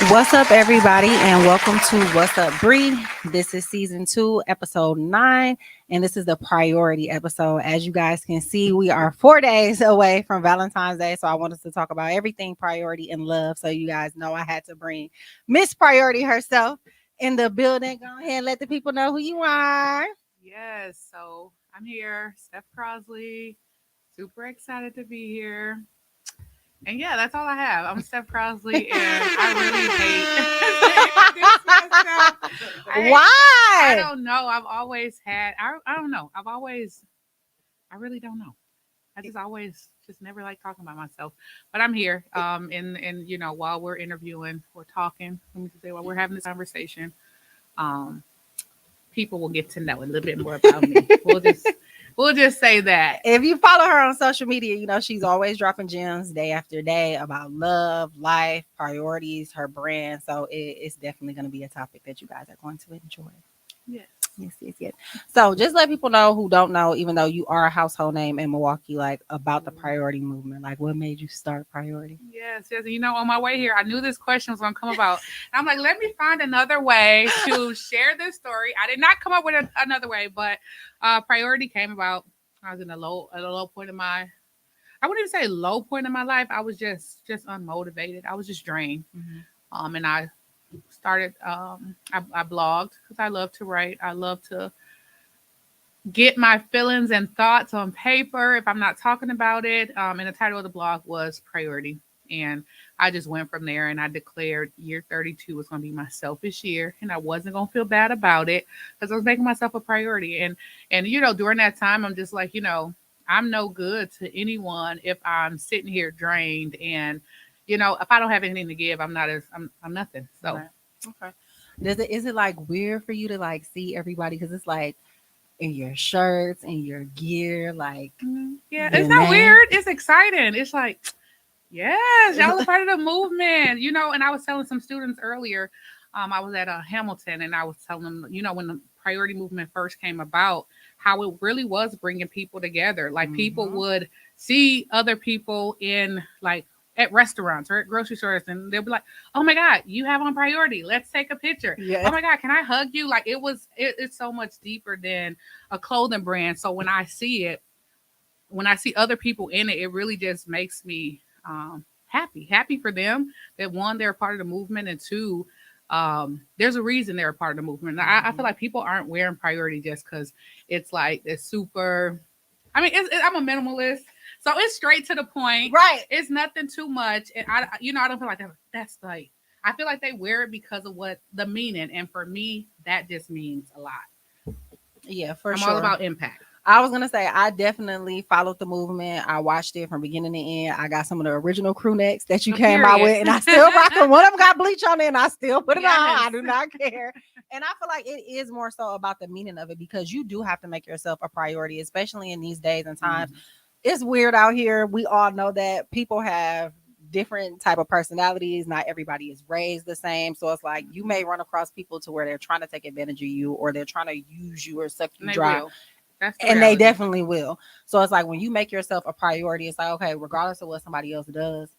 What's up, everybody, and welcome to What's Up, Bree. This is season 2, episode 9, and this is the priority episode. As you guys can see, we are 4 days away from Valentine's Day, so I wanted to talk about everything priority and love. So you guys know I had to bring Miss Priority herself in the building. Go ahead and let the people know who you are. Yes, so I'm here, Steph Crosley. Super excited to be here. And yeah, that's all I have. I'm Steph Crosley, and I really hate to introduce myself. I Why? don't know. I've always had. I don't know. I really don't know. I just always just never like talking about myself. But I'm here. And while we're interviewing, we're talking. Let me just say while we're having this conversation, um, people will get to know a little bit more about me. We'll just say that. If you follow her on social media, you know she's always dropping gems day after day about love, life, priorities, her brand. So it's definitely going to be a topic that you guys are going to enjoy. Yes. Yes. So just let people know who don't know, even though you are a household name in Milwaukee, like about the priority movement. Like what made you start priority? Yes. On my way here, I knew this question was going to come about. And I'm like, let me find another way to share this story. I did not come up with another way, but priority came about. I was in a low point in my, I wouldn't even say low point in my life. I was just unmotivated. I was just drained. And I started, I blogged because I love to write. I love to get my feelings and thoughts on paper if I'm not talking about it. And the title of the blog was Priority. And I just went from there and I declared year 32 was going to be my selfish year. And I wasn't going to feel bad about it because I was making myself a priority. And during that time, I'm just like, I'm no good to anyone if I'm sitting here drained. And, if I don't have anything to give, I'm nothing. So, Right. Okay. Is it like weird for you to like see everybody? Because it's like in your shirts and your gear, like yeah, your it's not name. weird. It's exciting. It's like, yes, y'all are part of the movement, And I was telling some students earlier, I was at Hamilton, and I was telling them, when the priority movement first came about, how it really was bringing people together. Like people Mhm. would see other people in like at restaurants or at grocery stores, and they'll be like, "Oh my God, you have on priority. Let's take a picture. Yeah. Oh my God, can I hug you?" Like it's so much deeper than a clothing brand. So when I see it, when I see other people in it, it really just makes me happy for them that one, they're a part of the movement, and two, there's a reason they're a part of the movement. I feel like people aren't wearing priority just because it's like it's super. I mean, I'm a minimalist, so it's straight to the point. Right. It's nothing too much, and I don't feel like that's like. I feel like they wear it because of what the meaning, and for me, that just means a lot. Yeah, for I'm all sure. about impact. I was gonna say I definitely followed the movement. I watched it from beginning to end. I got some of the original crew necks that you A came out period. with, and I still rock them. One of them got bleach on it, and I still put it on. Yes. I do not care. And I feel like it is more so about the meaning of it because you do have to make yourself a priority, especially in these days and times. Mhm. It's weird out here. We all know that people have different type of personalities. Not everybody is raised the same. So it's like you may run across people to where they're trying to take advantage of you or they're trying to use you or suck And you they dry. will. That's the And they reality. definitely will. So it's like when you make yourself a priority, it's like, okay, regardless of what somebody else does,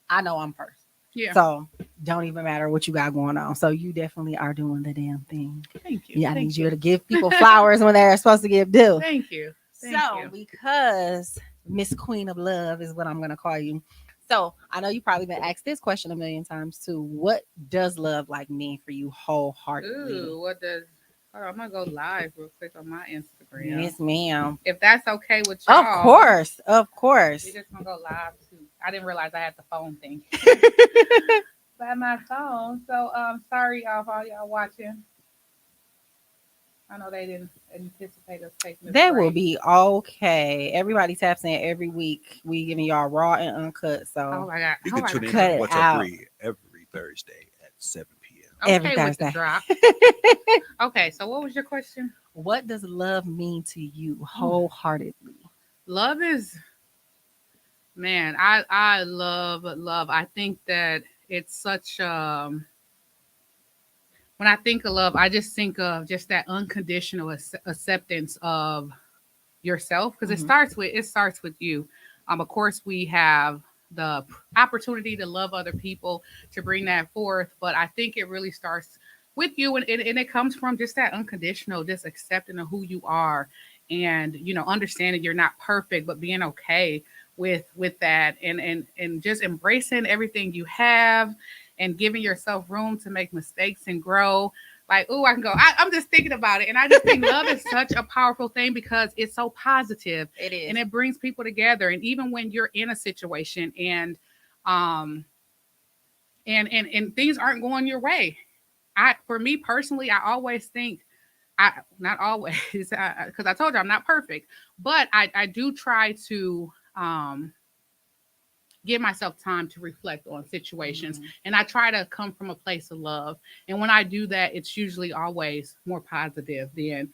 I know I'm first. Yeah. So don't even matter what you got going on. So you definitely are doing the damn thing. Thank you. Yeah, I Thank need you you. to give people flowers when they're supposed to give due. Thank you. Thank So you. because Miss Queen of Love is what I'm gonna call you. So I know you probably been asked this question a million times too. What does love like mean for you wholeheartedly? Ooh, what does? Hold on, I'm gonna go live real quick on my Instagram. Yes, ma'am. If that's okay with Of y'all, course, of we course. just gonna go live too. I didn't realize I had the phone thing by my phone. So sorry y'all for all y'all watching. I know they didn't anticipate us taking this That will break. be okay. Everybody taps in every week. We giving y'all raw and uncut. Oh So my god. You Oh can my tune god. in to cut it What's Up out Bree every Thursday at 7 p.m. every Okay with the Thursday. drop. Okay, so what was your question? What does love mean to you Oh, wholeheartedly? love is man. I love. I think that it's such when I think of love, I just think of just that unconditional acceptance of yourself because Mhm. it starts with you. Of course, we have the opportunity to love other people, to bring that forth. But I think it really starts with you, and it comes from just that unconditional, just accepting of who you are, and understanding you're not perfect, but being okay with that, and just embracing everything you have, and giving yourself room to make mistakes and grow. Like, oh, I can go. I'm just thinking about it, and I just think love is such a powerful thing because it's so positive, It is. and it brings people together. And even when you're in a situation um and things aren't going your way, for me personally, I always think, I not always, because I told you I'm not perfect, but I do try to give myself time to reflect on situations, and I try to come from a place of love. And when I do that, it's usually always more positive than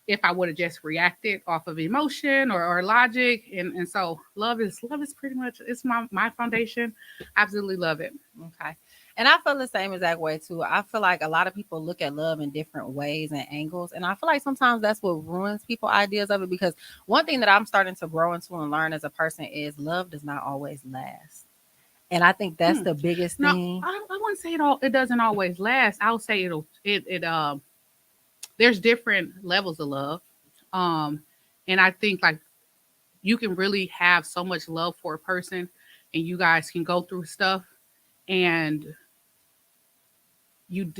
if I would have just reacted off of emotion or logic. And so love is pretty much, it's my foundation. Absolutely love it. Okay. And I feel the same exact way too. I feel like a lot of people look at love in different ways and angles. And I feel like sometimes that's what ruins people's ideas of it, because one thing that I'm starting to grow into and learn as a person is love does not always last. And I think that's the biggest No, thing. I wouldn't say it doesn't always last. I'll say there's different levels of love. Um and I think, like, you can really have so much love for a person, and you guys can go through stuff, and you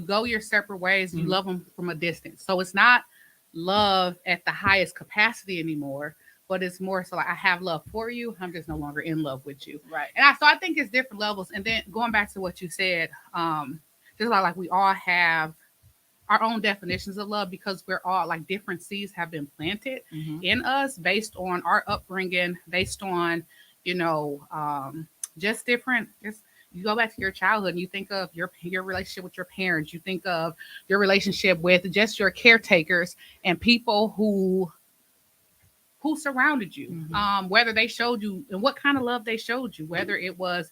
go your separate ways. You love them from a distance, so it's not love at the highest capacity anymore, but it's more so like, I have love for you, I'm just no longer in love with you. Right. And I think it's different levels. And then going back to what you said, just like we all have our own definitions of love, because we're all, like, different seeds have been planted in us based on our upbringing, based on just different, just, you go back to your childhood and you think of your relationship with your parents, you think of your relationship with just your caretakers and people who surrounded you, whether they showed you, and what kind of love they showed you, whether it was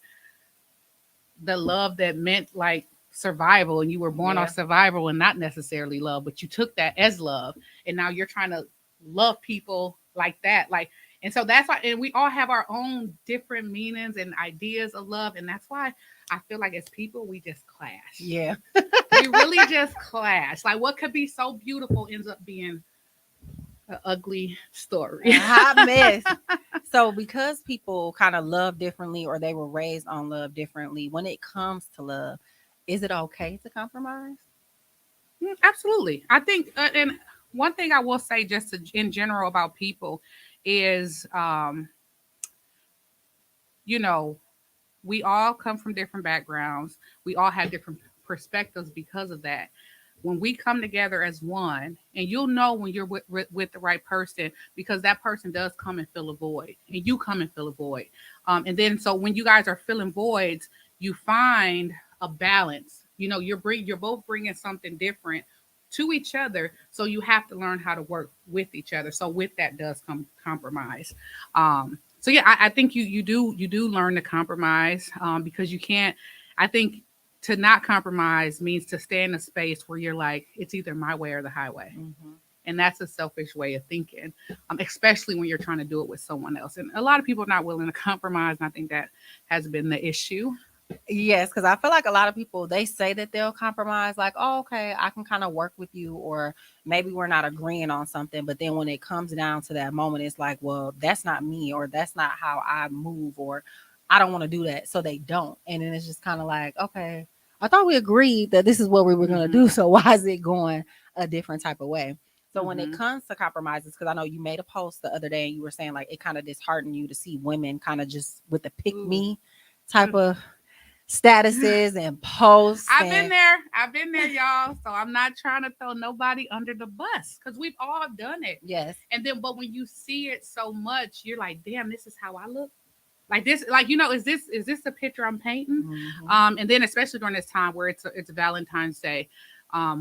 the love that meant, like, survival, and you were born off survival and not necessarily love, but you took that as love, and now you're trying to love people like that, like. And so that's why, and we all have our own different meanings and ideas of love, and that's why I feel like as people we just clash. Yeah. We really just clash. Like, what could be so beautiful ends up being an ugly story. A hot mess. So because people kind of love differently, or they were raised on love differently, when it comes to love, is it okay to compromise? Absolutely. I think, and one thing I will say just in general about people is, we all come from different backgrounds. We all have different perspectives because of that. When we come together as one, and you'll know when you're with the right person, because that person does come and fill a void, and you come and fill a void. And then, so when you guys are filling voids, you find a balance. You're both bringing something different to each other, so you have to learn how to work with each other. So with that does come compromise. So yeah, I think you do learn to compromise, because you can't. I think to not compromise means to stay in a space where you're like, it's either my way or the highway. And that's a selfish way of thinking, especially when you're trying to do it with someone else. And a lot of people are not willing to compromise, and I think that has been the issue. Yes, because I feel like a lot of people, they say that they'll compromise, like, oh, okay, I can kind of work with you, or maybe we're not agreeing on something. But then when it comes down to that moment, it's like, well, that's not me, or that's not how I move, or I don't want to do that. So they don't. And then it's just kind of like, okay, I thought we agreed that this is what we were going to do. So why is it going a different type of way? So when it comes to compromises, because I know you made a post the other day and you were saying, like, it kind of disheartened you to see women kind of just with the pick me type of statuses and posts. I've been there, y'all. So I'm not trying to throw nobody under the bus, because we've all done it. Yes. And then, but when you see it so much, you're like, damn, this is how I look. Like this, like, is this the picture I'm painting? And then especially during this time where it's Valentine's Day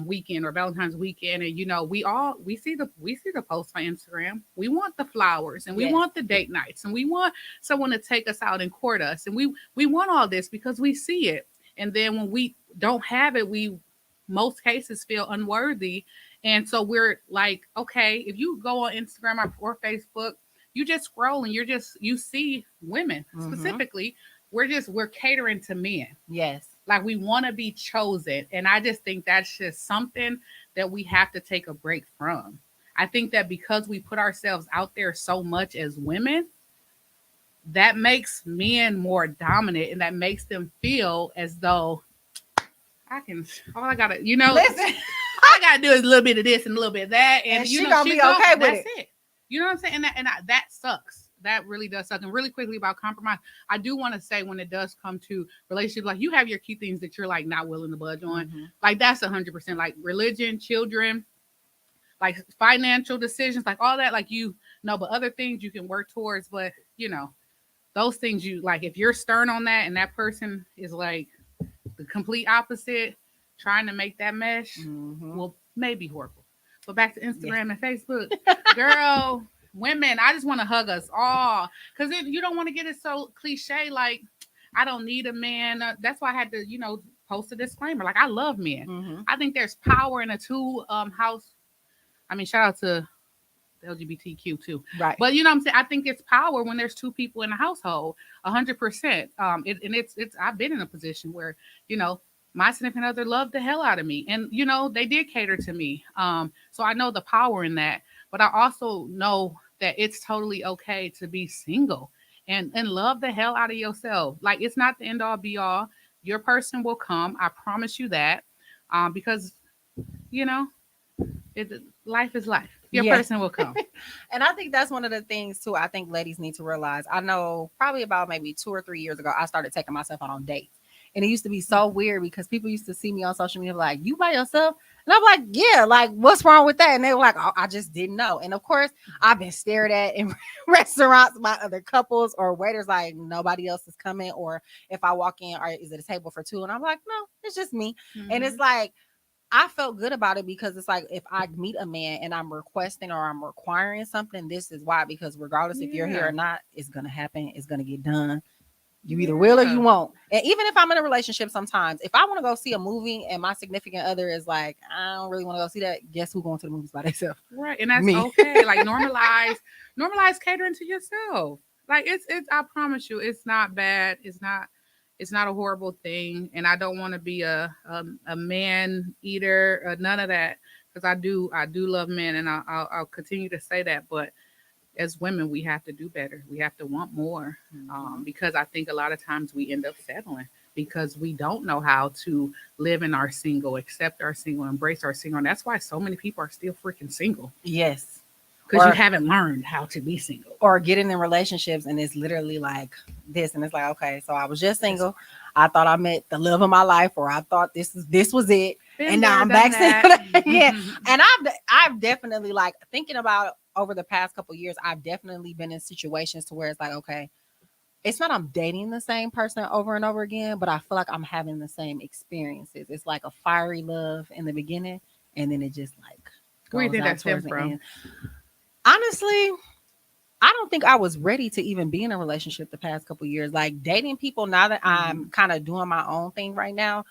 weekend, or Valentine's weekend, and we see the posts on Instagram. We want the flowers, and we want the date nights, and we want someone to take us out and court us, and we want all this because we see it. And then when we don't have it, we most cases feel unworthy. And so we're like, okay, if you go on Instagram or Facebook, you just scroll and you see women specifically. We're catering to men. Yes. Like we want to be chosen. And I just think that's just something that we have to take a break from. I think that because we put ourselves out there so much as women, that makes men more dominant and that makes them feel as though all I gotta, Listen. all I gotta do is a little bit of this and a little bit of that. And, she gonna be okay with that's it. You know what I'm saying? That sucks. That really does suck. And really quickly about compromise, I do want to say when it does come to relationships, like you have your key things that you're like not willing to budge on. Like that's 100%. Like religion, children, like financial decisions, like all that, like but other things you can work towards. But those things you like, if you're stern on that and that person is like the complete opposite, trying to make that mesh, will may be horrible. But back to Instagram and Facebook, girl. Women, I just want to hug us all because you don't want to get it so cliche. Like, I don't need a man. That's why I had to, post a disclaimer. Like, I love men. I think there's power in a two house. I mean, shout out to the LGBTQ too. Right. But you know what I'm saying? I think it's power when there's two people in a household, 100%. It's I've been in a position where, my significant other loved the hell out of me. And, they did cater to me. So I know the power in that. But I also know that it's totally okay to be single and love the hell out of yourself. Like, it's not the end all be all. Your person will come. I promise you that. Because, life is life. Your person will come. And I think that's one of the things, too, I think ladies need to realize. I know probably about maybe 2 or 3 years ago, I started taking myself out on dates. And it used to be so weird because people used to see me on social media like, you by yourself? And I'm like, yeah, like, what's wrong with that? And they were like, oh, I just didn't know. And of course, I've been stared at in restaurants by other couples or waiters, like nobody else is coming. Or if I walk in, or is it a table for two? And I'm like, no, it's just me. And it's like, I felt good about it because it's like, if I meet a man and I'm requesting or I'm requiring something, this is why, because regardless if you're here or not, it's going to happen. It's going to get done. You either will or you won't. And even if I'm in a relationship, sometimes if I want to go see a movie and my significant other is like, I don't really want to go see that, guess who's going to the movies by themselves? Right. And that's okay. Like normalize catering to yourself. Like it's I promise you, it's not bad. It's not a horrible thing. And I don't want to be a man eater, none of that. Because I do love men, and I'll continue to say that. But as women, we have to do better. We have to want more, because I think a lot of times we end up settling because we don't know how to live in our single, accept our single, embrace our single. And that's why so many people are still freaking single. Yes. Because you haven't learned how to be single. Or getting in relationships and it's literally like this. And it's like, okay, so I was just single. I thought I met the love of my life, or I thought this was it. And now I'm back single again. And I've definitely, like, thinking about over the past couple of years, I've definitely been in situations to where it's like, okay, it's not I'm dating the same person over and over again, but I feel like I'm having the same experiences. It's like a fiery love in the beginning, and then it just like goes. Where do you think that towards stem from? end. Honestly, I don't think I was ready to even be in a relationship the past couple of years. Like, dating people, now that I'm kind of doing my own thing right now,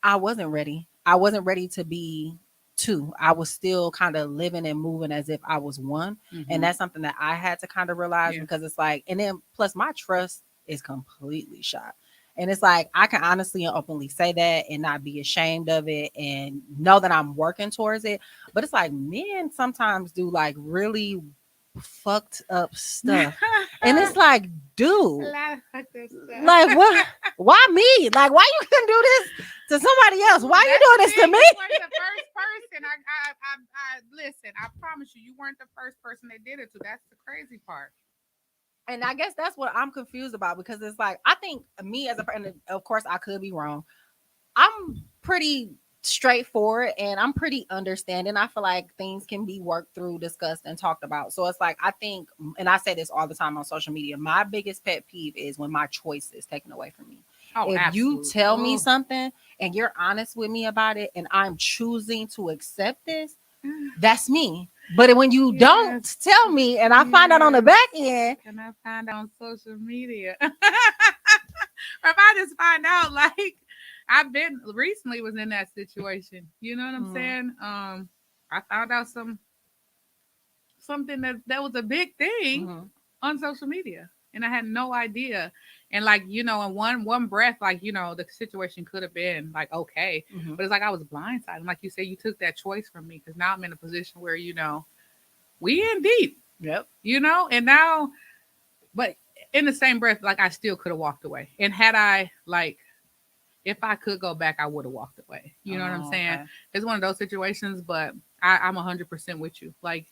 I wasn't ready. I wasn't ready to be two. I was still kind of living and moving as if I was one. And that's something that I had to kind of realize, because it's like, and then plus my trust is completely shot. And it's like, I can honestly and openly say that and not be ashamed of it and know that I'm working towards it. But it's like, men sometimes do like really fucked up stuff. And it's like, dude, like, what? Why me? Like, why you couldn't do this to somebody else? Why you doing this to me? You weren't the first person. I listen, I promise you weren't the first person that did it to. That's the crazy part. And I guess that's what I'm confused about, because it's like, I think me as a person, of course I could be wrong, I'm pretty straightforward and I'm pretty understanding. I feel like things can be worked through, discussed, and talked about. So it's like, I think, and I say this all the time on social media, my biggest pet peeve is when my choice is taken away from me. Oh, if absolutely. you tell me something and you're honest with me about it and I'm choosing to accept this, that's me. But when you don't tell me and I find out on the back end, and I find out on social media, or if I just find out, like, I've been recently was in that situation. You know what I'm saying? I found out some something that was a big thing Mhm. on social media, and I had no idea. And like, in one breath, like, the situation could have been like okay, Mhm. but it's like I was blindsided. Like you said, you took that choice from me because now I'm in a position where we in deep, Yep. and now, but in the same breath, like I still could have walked away. And had I like, if I could go back, I would have walked away. You know what I'm Oh, saying? okay. It's one of those situations, but I'm 100% with you. Like,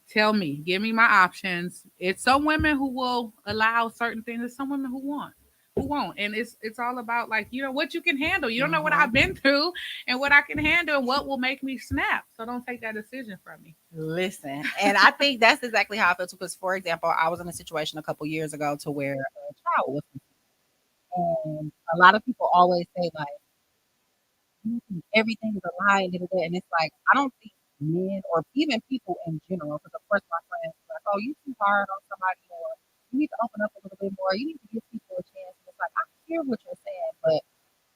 tell me, give me my options. It's some women who will allow certain things. There's some women who won't. And it's all about like, what you can handle. You don't know what Mhm. I've been through and what I can handle and what will make me snap. So don't take that decision from me. Listen, and I think that's exactly how I feel too. Because, for example, I was in a situation a couple years ago to where a child was, and a lot of people always say like, everything is a lie, and da-da-da," and it's like I don't think men or even people in general, because of course my friends are like, oh, you too hard on somebody, or you need to open up a little bit more. You need to give people a chance. And it's like I hear what you're saying, but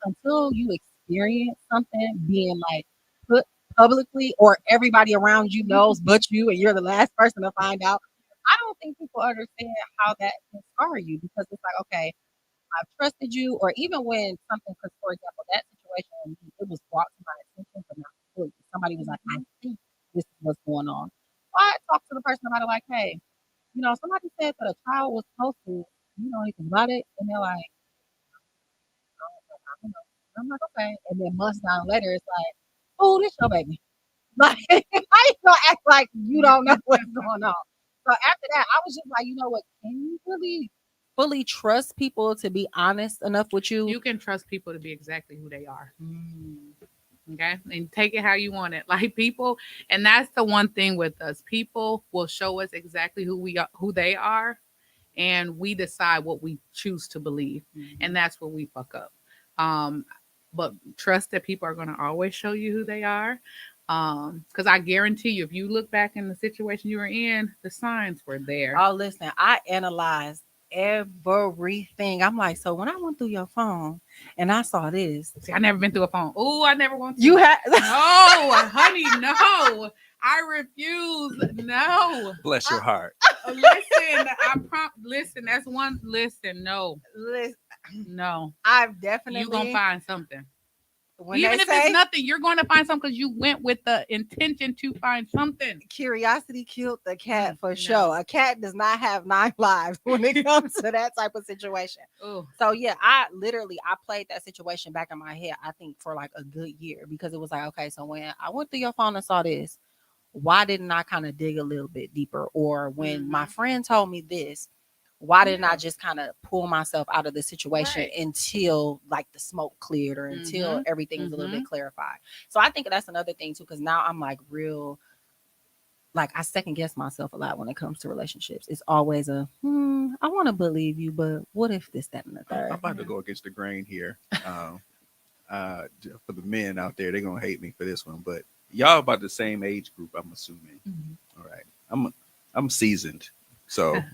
until you experience something being like put publicly or everybody around you knows but you and you're the last person to find out, I don't think people understand how that can scar you because it's like, okay, I've trusted you, or even when something, because for example, that situation, it was brought to my attention, but not fully. Somebody was like, I think this is what's going on. So I talked to the person about it, like, hey, somebody said that a child was posted, you know anything about it? And they're like, I don't know. I'm like, okay. And then months down later, it's like, oh, this your baby. Like, how you gonna act like you don't know what's going on? So after that, I was just like, you know what? Can you really fully trust people to be honest enough with you? You can trust people to be exactly who they are. Mm. Okay. And take it how you want it. Like people, and that's the one thing with us. People will show us exactly who we are, who they are, and we decide what we choose to believe. Mhm. And that's where we fuck up. But trust that people are going to always show you who they are. Because I guarantee you, if you look back in the situation you were in, the signs were there. Oh, listen, I analyzed everything. I'm like, so when I went through your phone and I saw this, See, I never been through a phone. Oh, I never want to. you had No, honey, no. I refuse. No. Bless your heart. Listen, that's one. Listen, no. listen, No. I've You're definitely going to find something. when Even they if say it's nothing, you're going to find something because you went with the intention to find something. curiosity killed the cat for No. sure. A cat does not have 9 lives when it comes to that type of situation. Oh, So yeah, I played that situation back in my head, I think for like a good year, because it was like, okay, so when I went through your phone and saw this, why didn't I kind of dig a little bit deeper? Or when my friend told me this, why didn't I just kind of pull myself out of the situation Right. until like the smoke cleared or until everything was a little bit clarified? So I think that's another thing too, because now I'm like real, like I second guess myself a lot when it comes to relationships. It's always a I want to believe you, but what if this, that, and the I'm third? about to go against the grain here. For the men out there, they're gonna hate me for this one, but y'all about the same age group, I'm assuming. All right, I'm seasoned, so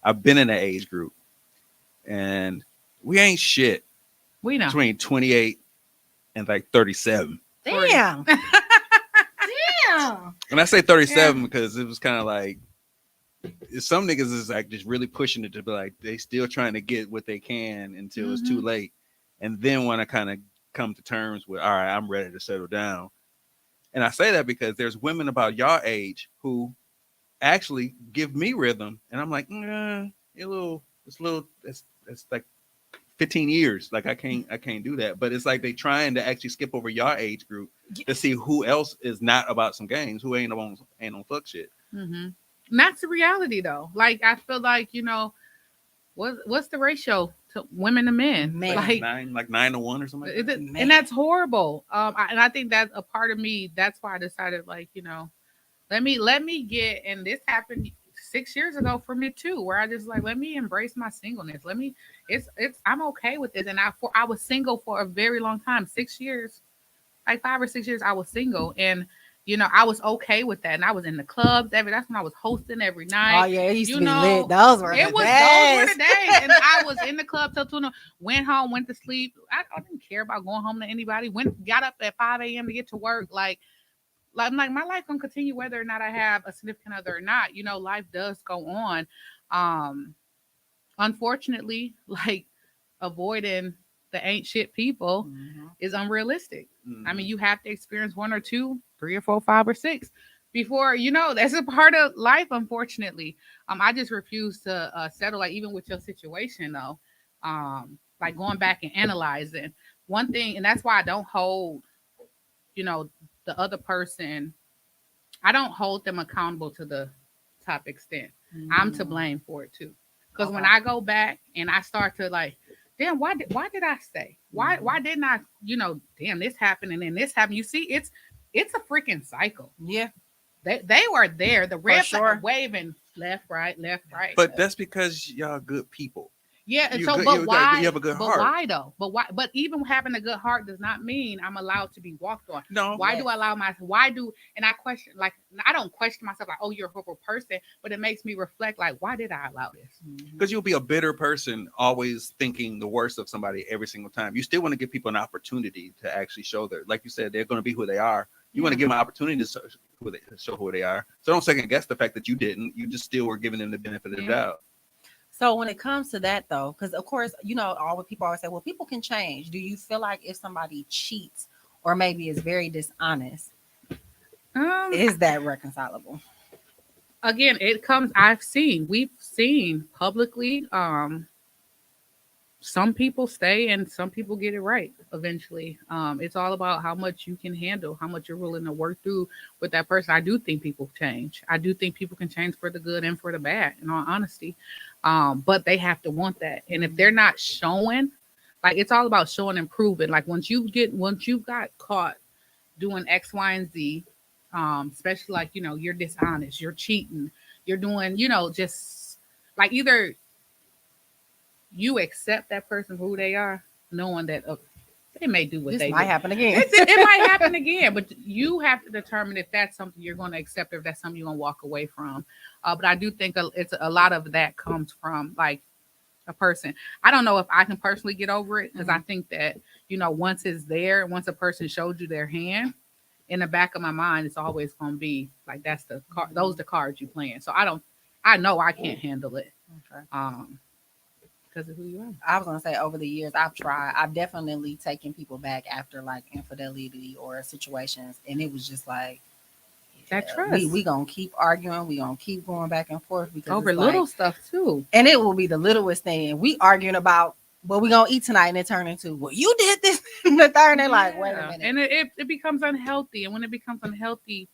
I've been in that age group, and we ain't shit we know. between 28 and like 37. Damn. Damn. And I say 37 because it was kind of like some niggas is like just really pushing it to be like they still trying to get what they can until it's too late, and then want to kind of come to terms with, all right, I'm ready to settle down. And I say that because there's women about y'all age who actually give me rhythm, and I'm like, it's like 15 years. Like I can't do that. But it's like they trying to actually skip over your age group to see who else is not about some games, who ain't on fuck shit. And that's the reality though. Like I feel like, what's the ratio to women to men? Man. Like 9-1 or something like that. and that's horrible. And I think that's a part of me. That's why I decided, like, let me get. And this happened 6 years ago for me too, where I just like, let me embrace my singleness. I'm okay with this. And I was single for a very long time, 6 years, like 5 or 6 years. I was single, and I was okay with that. And I was in the clubs that's when I was hosting every night. Oh yeah, it used to be lit. Those were the Those were days. the days. And I was in the club till 2, went home, went to sleep. I didn't care about going home to anybody. Got up at 5 a.m. to get to work. Like like, I'm like, my life gonna continue whether or not I have a significant other or not. You know, life does go on. Unfortunately, like avoiding the ain't shit people is unrealistic. I mean, you have to experience one or two, three or four, five or six before, you know, that's a part of life, unfortunately. I just refuse to settle, like, even with your situation, though. Like going back and analyzing one thing, and that's why I don't hold, you know, the other person, I don't hold them accountable to the top extent. I'm to blame for it too. Because when I go back and I start to like, damn, why did I stay? Why didn't I, you know, damn, this happened and then this happened. You see, it's a freaking cycle. Yeah. They were there. The red sure. waving left, right. But that's because y'all good people. Yeah, and You so, good- but you why? have a good but heart. why though? But why? But even having a good heart does not mean I'm allowed to be walked on. No. Why do I allow my? Why do? And I question, like, I don't question myself like, oh, you're a horrible person, but it makes me reflect, like, why did I allow this? Because you'll be a bitter person, always thinking the worst of somebody every single time. You still want to give people an opportunity to actually show their, like you said, they're going to be who they are. You want to give them an opportunity to show who they are. So don't second guess the fact that you didn't. You just still were giving them the benefit of the doubt. So when it comes to that, though, because of course, you know, all the people always say, well, people can change. Do you feel like if somebody cheats or maybe is very dishonest, is that reconcilable? Again, we've seen publicly, some people stay and some people get it right eventually. It's all about how much you can handle, how much you're willing to work through with that person. I do think people change. I do think people can change for the good and for the bad, in all honesty. But they have to want that. And if they're not showing, like, it's all about showing and proving. Like once you got caught doing X, Y, and Z, especially like, you know, you're dishonest, you're cheating, you're doing, you know, just like either you accept that person for who they are, knowing that they may do what they might do. happen again. It might happen again, but you have to determine if that's something you're going to accept or if that's something you're going to walk away from. But I do think it's a lot of that comes from like a person. I don't know if I can personally get over it because I think that, you know, once it's there, once a person showed you their hand, in the back of my mind, it's always going to be like, that's the card. Those are the cards you playing. So I know I can't handle it. Okay. Because of who you are. I was gonna say over the years I've definitely taken people back after like infidelity or situations, and it was just like that trust. We gonna keep arguing, we gonna keep going back and forth because over little stuff too, and it will be the littlest thing. And we arguing about what we gonna eat tonight, and it turned into, well, you did this, and the third, and they're like, wait a minute, and it becomes unhealthy, and when it becomes unhealthy,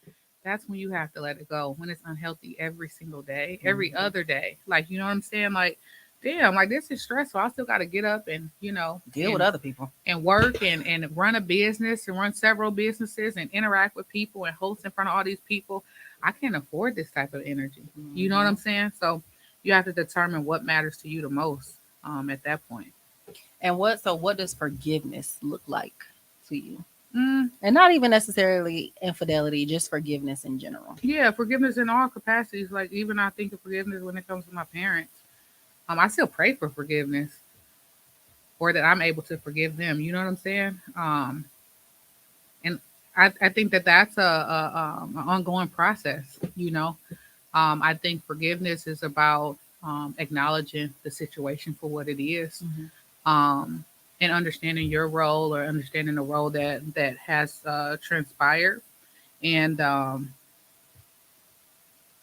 that's when you have to let it go. When it's unhealthy every single day, every other day, like, you know what I'm saying, like. Damn, like this is stressful. I still got to get up and, you know, deal with other people and work and run a business and run several businesses and interact with people and host in front of all these people. I can't afford this type of energy. You know what I'm saying? So you have to determine what matters to you the most at that point. And what does forgiveness look like to you? And not even necessarily infidelity, just forgiveness in general. Yeah, forgiveness in all capacities. Like even I think of forgiveness when it comes to my parents. I still pray for forgiveness or that I'm able to forgive them. You know what I'm saying? And I think that that's an ongoing process, you know. I think forgiveness is about acknowledging the situation for what it is, and understanding your role or understanding the role that has transpired and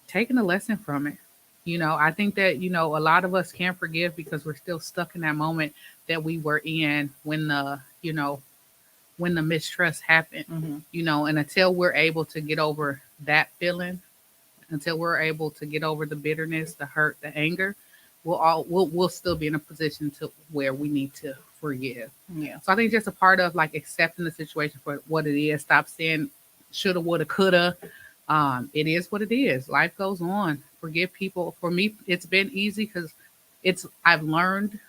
taking a lesson from it. You know, I think that, you know, a lot of us can't forgive because we're still stuck in that moment that we were in when the mistrust happened, you know, and until we're able to get over that feeling, until we're able to get over the bitterness, the hurt, the anger, we'll still be in a position to where we need to forgive. Yeah. So I think just a part of like accepting the situation for what it is. Stop saying shoulda, woulda, coulda. It is what it is. Life goes on. Forgive people. For me, it's been easy because I've learned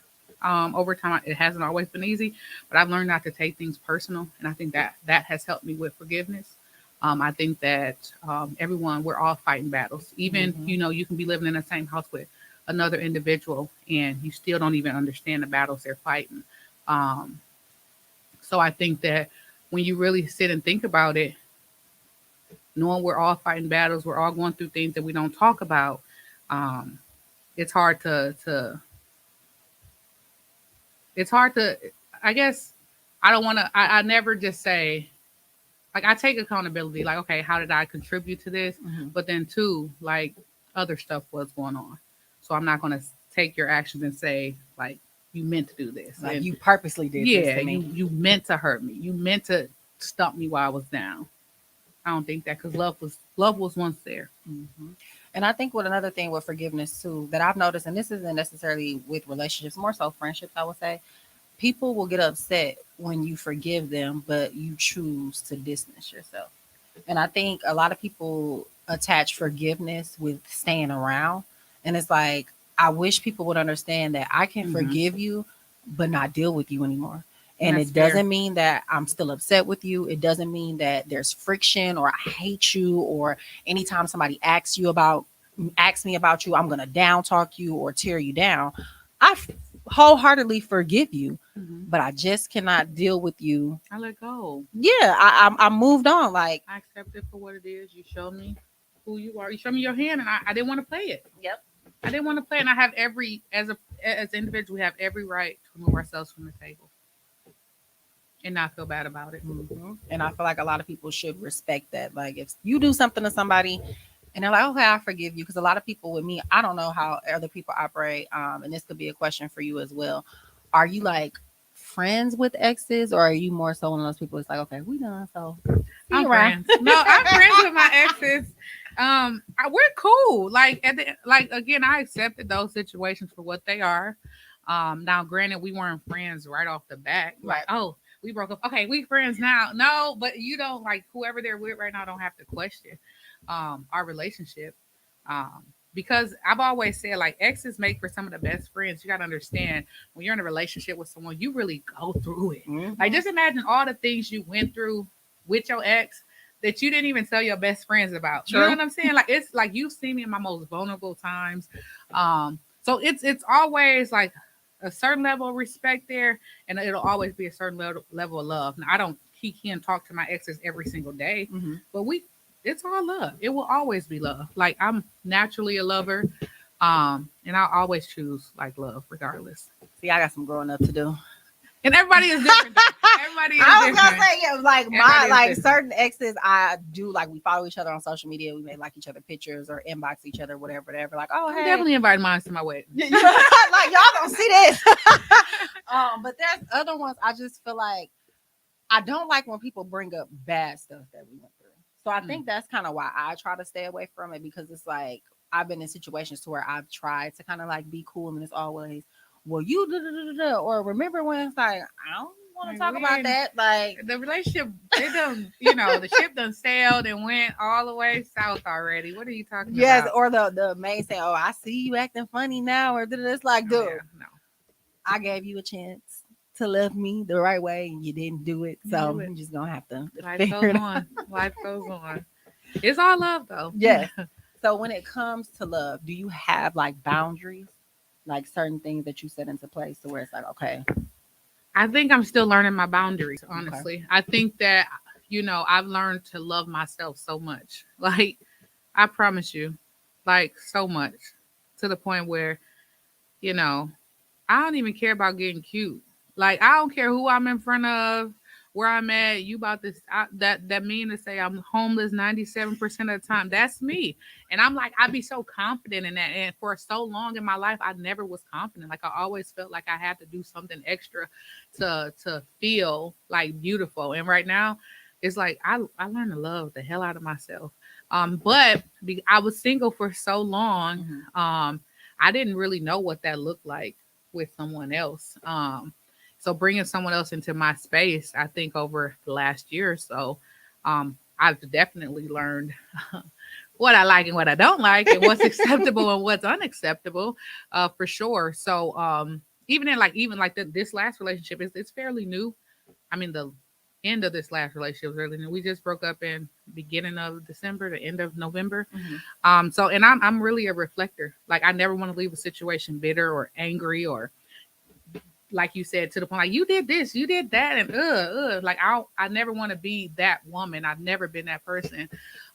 over time. It hasn't always been easy, but I've learned not to take things personal, and I think that has helped me with forgiveness. I think that we're all fighting battles. Even you know, you can be living in the same house with another individual, and you still don't even understand the battles they're fighting. So I think that when you really sit and think about it, knowing we're all fighting battles, we're all going through things that we don't talk about. Um, it's hard to it's hard to I guess I don't want to I never just say like I take accountability like okay how did I contribute to this, but then too like other stuff was going on, so I'm not going to take your actions and say like you meant to do this, Like and you purposely did this yeah to me. you meant to hurt me, you meant to stump me while I was down. I don't think that because love was once there. And I think with another thing with forgiveness too that I've noticed, and this isn't necessarily with relationships, more so friendships, I would say, people will get upset when you forgive them, but you choose to distance yourself. And I think a lot of people attach forgiveness with staying around. And it's like, I wish people would understand that I can Mhm. forgive you, but not deal with you anymore. And That's it fair. doesn't mean that I'm still upset with you. It doesn't mean that there's friction or I hate you or anytime somebody asks me about you, I'm gonna down talk you or tear you down. Wholeheartedly forgive you, but I just cannot deal with you. I let go. Yeah, I moved on. Like, I accept it for what it is. You showed me who you are. You showed me your hand, and I didn't want to play it. yep. I didn't want to play, and I have as an individual, we have every right to remove ourselves from the table and not feel bad about it. And I feel like a lot of people should respect that. Like, if you do something to somebody and they're like, okay, I forgive you. Because a lot of people with me, I don't know how other people operate. And this could be a question for you as well. Are you like friends with exes, or are you more so one of those people that's like, okay, we done, so see I'm you around? friends. No, I'm friends with my exes. We're cool. Like again, I accepted those situations for what they are. Now granted, we weren't friends right off the bat. Like, oh, we broke up. Okay, we friends now. No, but you don't like whoever they're with right now don't have to question our relationship. Because I've always said like exes make for some of the best friends. You gotta understand when you're in a relationship with someone, you really go through it. Like just imagine all the things you went through with your ex that you didn't even tell your best friends about. True. You know what I'm saying? Like it's like you've seen me in my most vulnerable times. So it's always like a certain level of respect there, and it'll always be a certain level of love. Now I don't can't talk to my exes every single day, but it's all love. It will always be love. Like I'm naturally a lover. And I'll always choose like love regardless. See, I got some growing up to do. And everybody is different. Everybody is I was different. gonna say, yeah, like Everybody my is like different. certain exes, I do like we follow each other on social media. We may like each other pictures or inbox each other, whatever. Like, oh I'm hey, definitely inviting mine to my wedding. like y'all don't see this. But there's other ones. I just feel like I don't like when people bring up bad stuff that we went through. So I think that's kind of why I try to stay away from it, because it's like I've been in situations to where I've tried to kind of like be cool, and it's always, well, you or remember when it's like I don't want to talk about that. Like The relationship, it done, the ship done sailed and went all the way south already. What are you talking yes, about? or the maid say, oh, I see you acting funny now, or it's like, Oh, dude, yeah, no. I gave you a chance to love me the right way, and you didn't do it. So you're just gonna have to Life figure goes it out. on. Life goes on. It's all love though. Yes. So when it comes to love, do you have like boundaries, like certain things that you set into place to where it's like, okay, I think I'm still learning my boundaries, honestly. I think that, I've learned to love myself so much. Like, I promise you, like, so much to the point where, I don't even care about getting cute. Like, I don't care who I'm in front of, where I'm at. You about this, that mean to say I'm homeless 97% of the time. That's me. And I'm like, I'd be so confident in that. And for so long in my life, I never was confident. Like I always felt like I had to do something extra to feel like beautiful. And right now, it's like I learned to love the hell out of myself. But I was single for so long. I didn't really know what that looked like with someone else. So bringing someone else into my space, I think over the last year or so, I've definitely learned what I like and what I don't like, and what's acceptable and what's unacceptable, for sure. So this last relationship it's fairly new. I mean, the end of this last relationship was really new. We just broke up in beginning of December, the end of November. So and I'm really a reflector. Like I never want to leave a situation bitter or angry or like you said, to the point like you did this, you did that, and like I never want to be that woman. I've never been that person.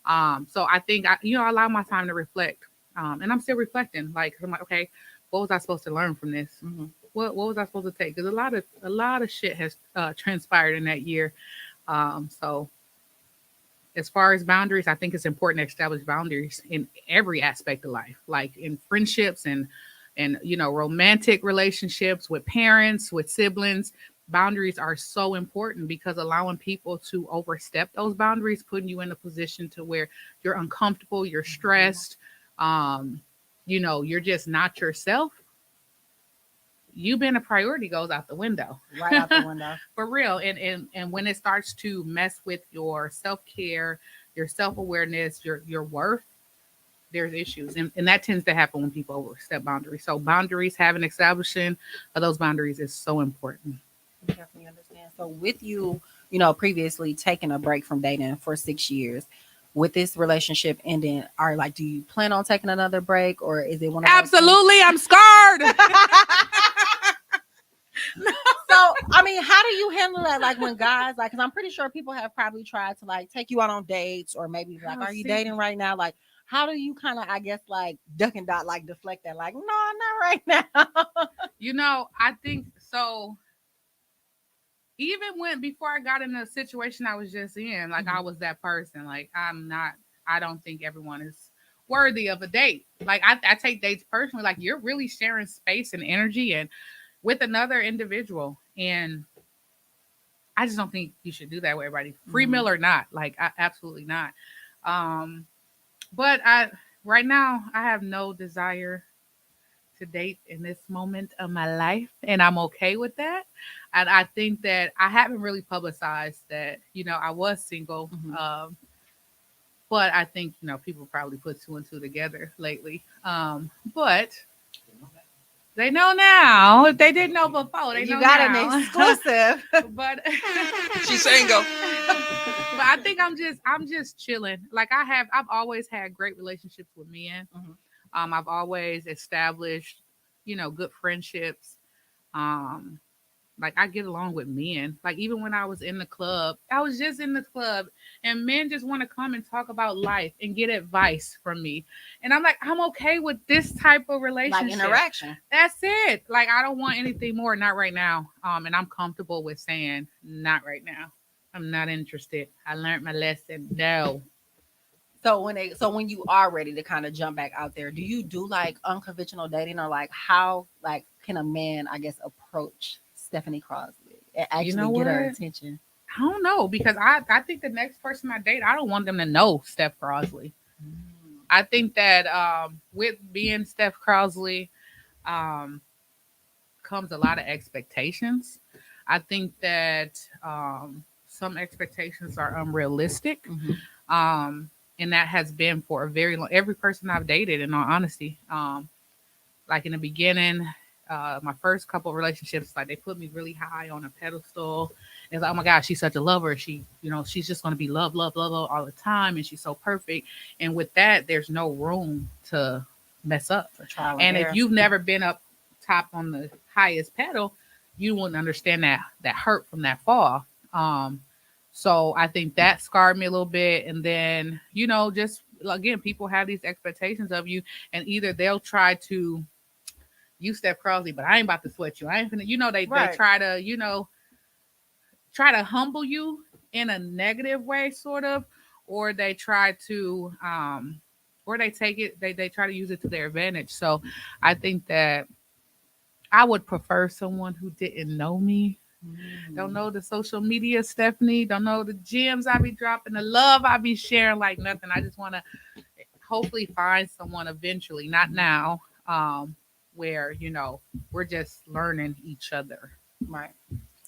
So I think I allow my time to reflect. And I'm still reflecting. Like I'm like, okay, what was I supposed to learn from this? Mm-hmm. What was I supposed to take? Because a lot of shit has transpired in that year. So as far as boundaries, I think it's important to establish boundaries in every aspect of life, like in friendships and romantic relationships with parents, with siblings. Boundaries are so important because allowing people to overstep those boundaries, putting you in a position to where you're uncomfortable, you're stressed, you're just not yourself. You being a priority goes out the window. Right out the window. For real. And when it starts to mess with your self-care, your self-awareness, your worth, there's issues. And that tends to happen when people overstep boundaries. So boundaries, having establishing of those boundaries is so important. I definitely understand. So with you, previously taking a break from dating for 6 years, with this relationship ending, do you plan on taking another break, or is it one of those things- Absolutely, I'm scarred. So, how do you handle that? Like when guys, because I'm pretty sure people have probably tried to take you out on dates, or maybe are you dating right now? Like, how do you kind of, I guess, duck and dot, deflect that? Like, no, not right now. I think so. Even before I got in the situation I was just in, I was that person. Like, I don't think everyone is worthy of a date. Like, I take dates personally. Like, you're really sharing space and energy and with another individual. And I just don't think you should do that with everybody. Free meal or not. Absolutely not. But right now I have no desire to date in this moment of my life, and I'm okay with that. And I think that I haven't really publicized that, I was single. But I think, people probably put two and two together lately. But they know now. If they didn't know before, they know you got now. an exclusive. But She's single. but I think I'm just chilling. I've always had great relationships with men. I've always established, good friendships. I get along with men. Even when I was in the club, I was just in the club and men just want to come and talk about life and get advice from me. And I'm like, I'm okay with this type of relationship. Interaction. That's it. I don't want anything more, not right now. And I'm comfortable with saying not right now. I'm not interested. I learned my lesson. No. So when you are ready to kind of jump back out there, do you do unconventional dating, or how can a man, I guess, approach Stephanie Crosby and actually get her attention? I don't know, because I think the next person I date, I don't want them to know Steph Crosby. I think that with being Steph Crosby comes a lot of expectations. I think that some expectations are unrealistic. And that has been for a very long, every person I've dated, in all honesty. In the beginning, my first couple of relationships, they put me really high on a pedestal. It's like, oh my gosh, she's such a lover. She's just going to be love, love, love, love all the time. And she's so perfect. And with that, there's no room to mess up. For trial and error. If you've never been up top on the highest pedal, you wouldn't understand that hurt from that fall. So I think that scarred me a little bit. And then, just again, people have these expectations of you, and either they'll try to, you Steph Crosby, but I ain't about to sweat you. I ain't finna, they try to, try to humble you in a negative way, sort of, or they try to, or they take it, they try to use it to their advantage. So I think that I would prefer someone who didn't know me. Don't know the social media Stephanie, don't know the gems I be dropping, the love I be sharing like nothing. I just want to hopefully find someone eventually, not now, where, we're just learning each other. Right.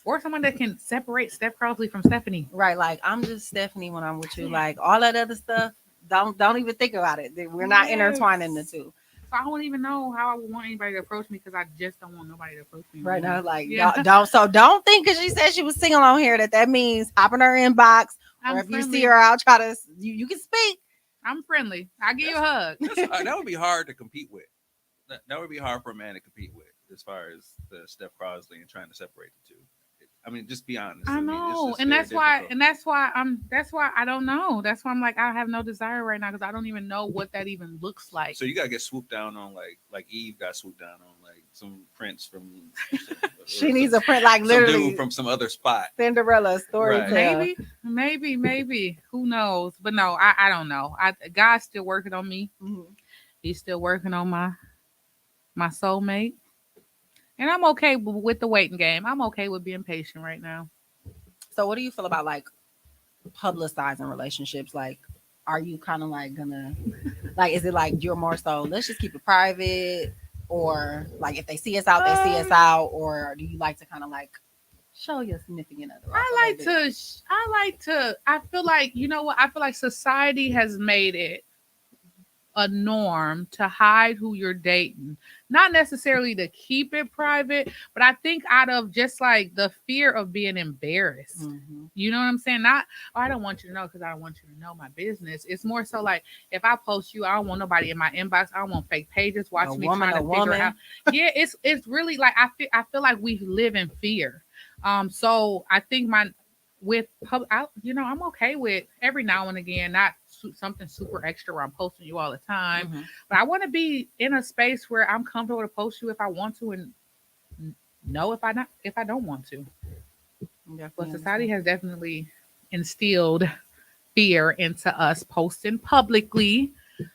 Or someone that can separate Steph Crosby from Stephanie. Right. I'm just Stephanie when I'm with you. All that other stuff, don't even think about it. We're not intertwining the two. So I don't even know how I would want anybody to approach me, because I just don't want nobody to approach me right now. Don't think because she said she was single on here that means hop in her inbox, or if you see her out, try to you can speak. I'm friendly. I'll give you a hug. That would be hard to compete with. That would be hard for a man to compete with, as far as the Steph Crosby and trying to separate the two. I mean, just be honest. I mean, it's know, just and very that's why, difficult. that's why I don't know. That's why I'm like, I have no desire right now because I don't even know what that even looks like. So you gotta get swooped down on like Eve got swooped down on like some prince from She needs a print like some literally dude from some other spot. Cinderella story. Right. Maybe. Who knows? But no, I don't know. God's still working on me. Mhm. He's still working on my soulmate, and I'm okay with the waiting game. I'm okay with being patient right now. So what do you feel about like publicizing relationships? Like, are you kind of like gonna like is it like you're more so let's just keep it private, or like if they see us out, they see us out, or do you like to kind of like show your significant other? off a I like little bit? I feel like, you know what? I feel like society has made it a norm to hide who you're dating. Not necessarily to keep it private, but I think out of just like the fear of being embarrassed. Mhm. You know what I'm saying? Not, oh, I don't want you to know because I don't want you to know my business. It's more so like if I post you, I don't want nobody in my inbox. I don't want fake pages watching me trying to figure out. Yeah, it's really like I feel like we live in fear. So I think I'm okay with every now and again, not something super extra where I'm posting you all the time, Mhm. but I want to be in a space where I'm comfortable to post you if I want to, and know if I don't want to. But society has definitely instilled fear into us posting publicly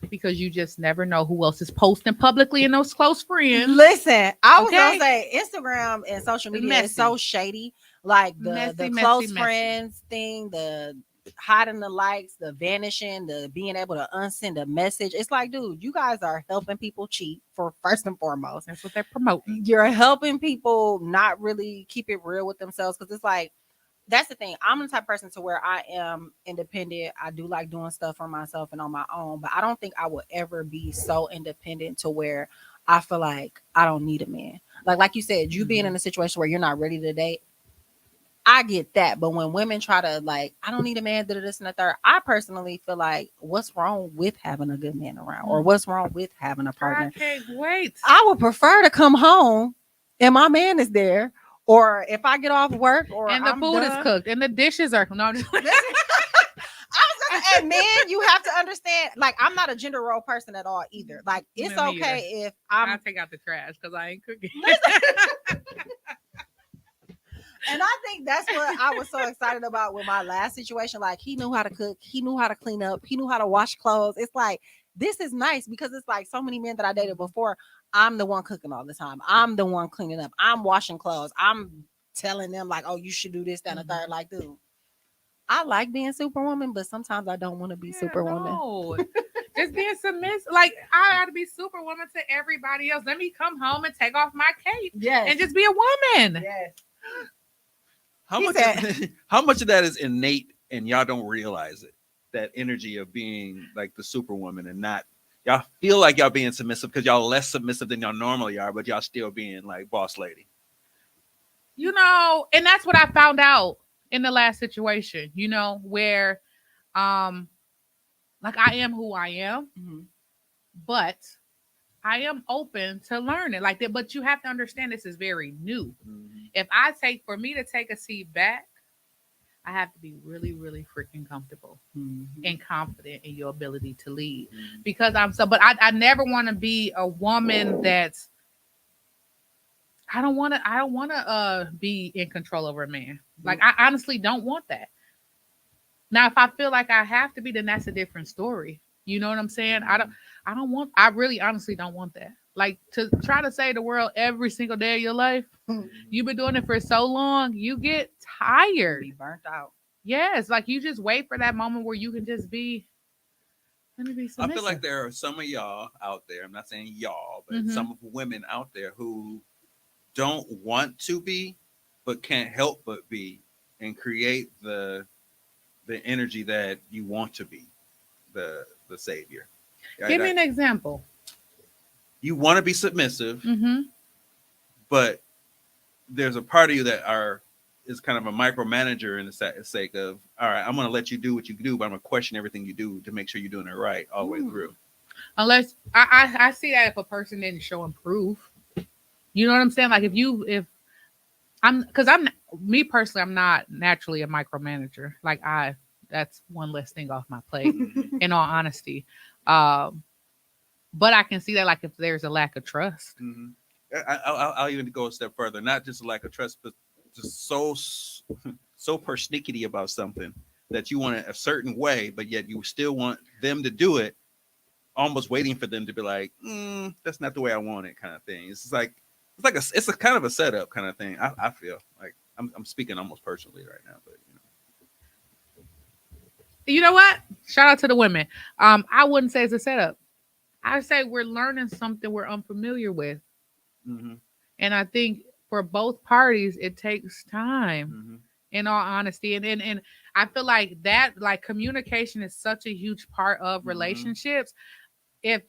because you just never know who else is posting publicly in those close friends. Listen, I was Okay? gonna say Instagram and social It's media is so messy. shady. Like the Messy, close messy. friends thing, the hiding the likes, the vanishing, the being able to unsend a message. It's like, dude, you guys are helping people cheat for first and foremost. That's what they're promoting. You're helping people not really keep it real with themselves because it's like that's the thing. I'm the type of person to where I am independent. I do like doing stuff for myself and on my own, but I don't think I will ever be so independent to where I feel like I don't need a man. Like you said, you being in a situation where you're not ready to date, I get that. But when women try to like, I don't need a man, this and the third, I personally feel like, what's wrong with having a good man around, or what's wrong with having a partner? I can't wait. I would prefer to come home and my man is there, or if I get off work, or And the I'm food is done. cooked and the dishes are no. I'm just- I was gonna say, man, you have to understand. Like, I'm not a gender role person at all either. Like, it's Me okay if I'm. I'll take out the trash because I ain't cooking. And I think that's what I was so excited about with my last situation. Like, he knew how to cook, he knew how to clean up, he knew how to wash clothes. It's like, this is nice because it's like so many men that I dated before. I'm the one cooking all the time. I'm the one cleaning up. I'm washing clothes. I'm telling them like, oh, you should do this, that, and the third. Like, dude, I like being superwoman, but sometimes I don't want to be superwoman. No. Just being submissive. Like, I gotta be superwoman to everybody else. Let me come home and take off my cape Yes. and just be a woman. Yes. How He much? said- How much of that is innate, and y'all don't realize it? That energy of being like the superwoman, and not y'all feel like y'all being submissive because y'all less submissive than y'all normally are, but y'all still being like boss lady. You know, and that's what I found out in the last situation, you know, where like I am who I am, Mhm. but I am open to learning like that. But you have to understand this is very new. If for me to take a seat back, I have to be really, really freaking comfortable Mhm. and confident in your ability to lead. Because but I never want to be a woman that's I don't want to be in control over a man. Like, I honestly don't want that. Now, if I feel like I have to be, then that's a different story. You know what I'm saying? I really honestly don't want that. Like, to try to save the world every single day of your life. You've been doing it for so long, you get tired. Be burnt out. Yes, like you just wait for that moment where you can just be. Let me be submissive. I feel like there are some of y'all out there. I'm not saying y'all, but some of women out there who don't want to be, but can't help but be, and create the energy that you want to be, the savior. Give me an example. You want to be submissive, Mm-hmm. but there's a part of you that is kind of a micromanager in the sake of, all right, I'm going to let you do what you do, but I'm going to question everything you do to make sure you're doing it right all the way through. Unless I see that if a person didn't show him proof, you know what I'm saying? Like if me personally, I'm not naturally a micromanager. Like that's one less thing off my plate. In all honesty, but I can see that like if there's a lack of trust. Mhm. I'll even go a step further. Not just a lack of trust, but just so persnickety about something that you want it a certain way, but yet you still want them to do it, almost waiting for them to be like, "That's not the way I want it," kind of thing. It's a kind of a setup kind of thing. I feel like I'm speaking almost personally right now, but You know what? Shout out to the women. I wouldn't say it's a setup. I say we're learning something we're unfamiliar with. Mhm. And I think for both parties, it takes time, Mhm. in all honesty. And I feel like that, like communication is such a huge part of Mhm. relationships. If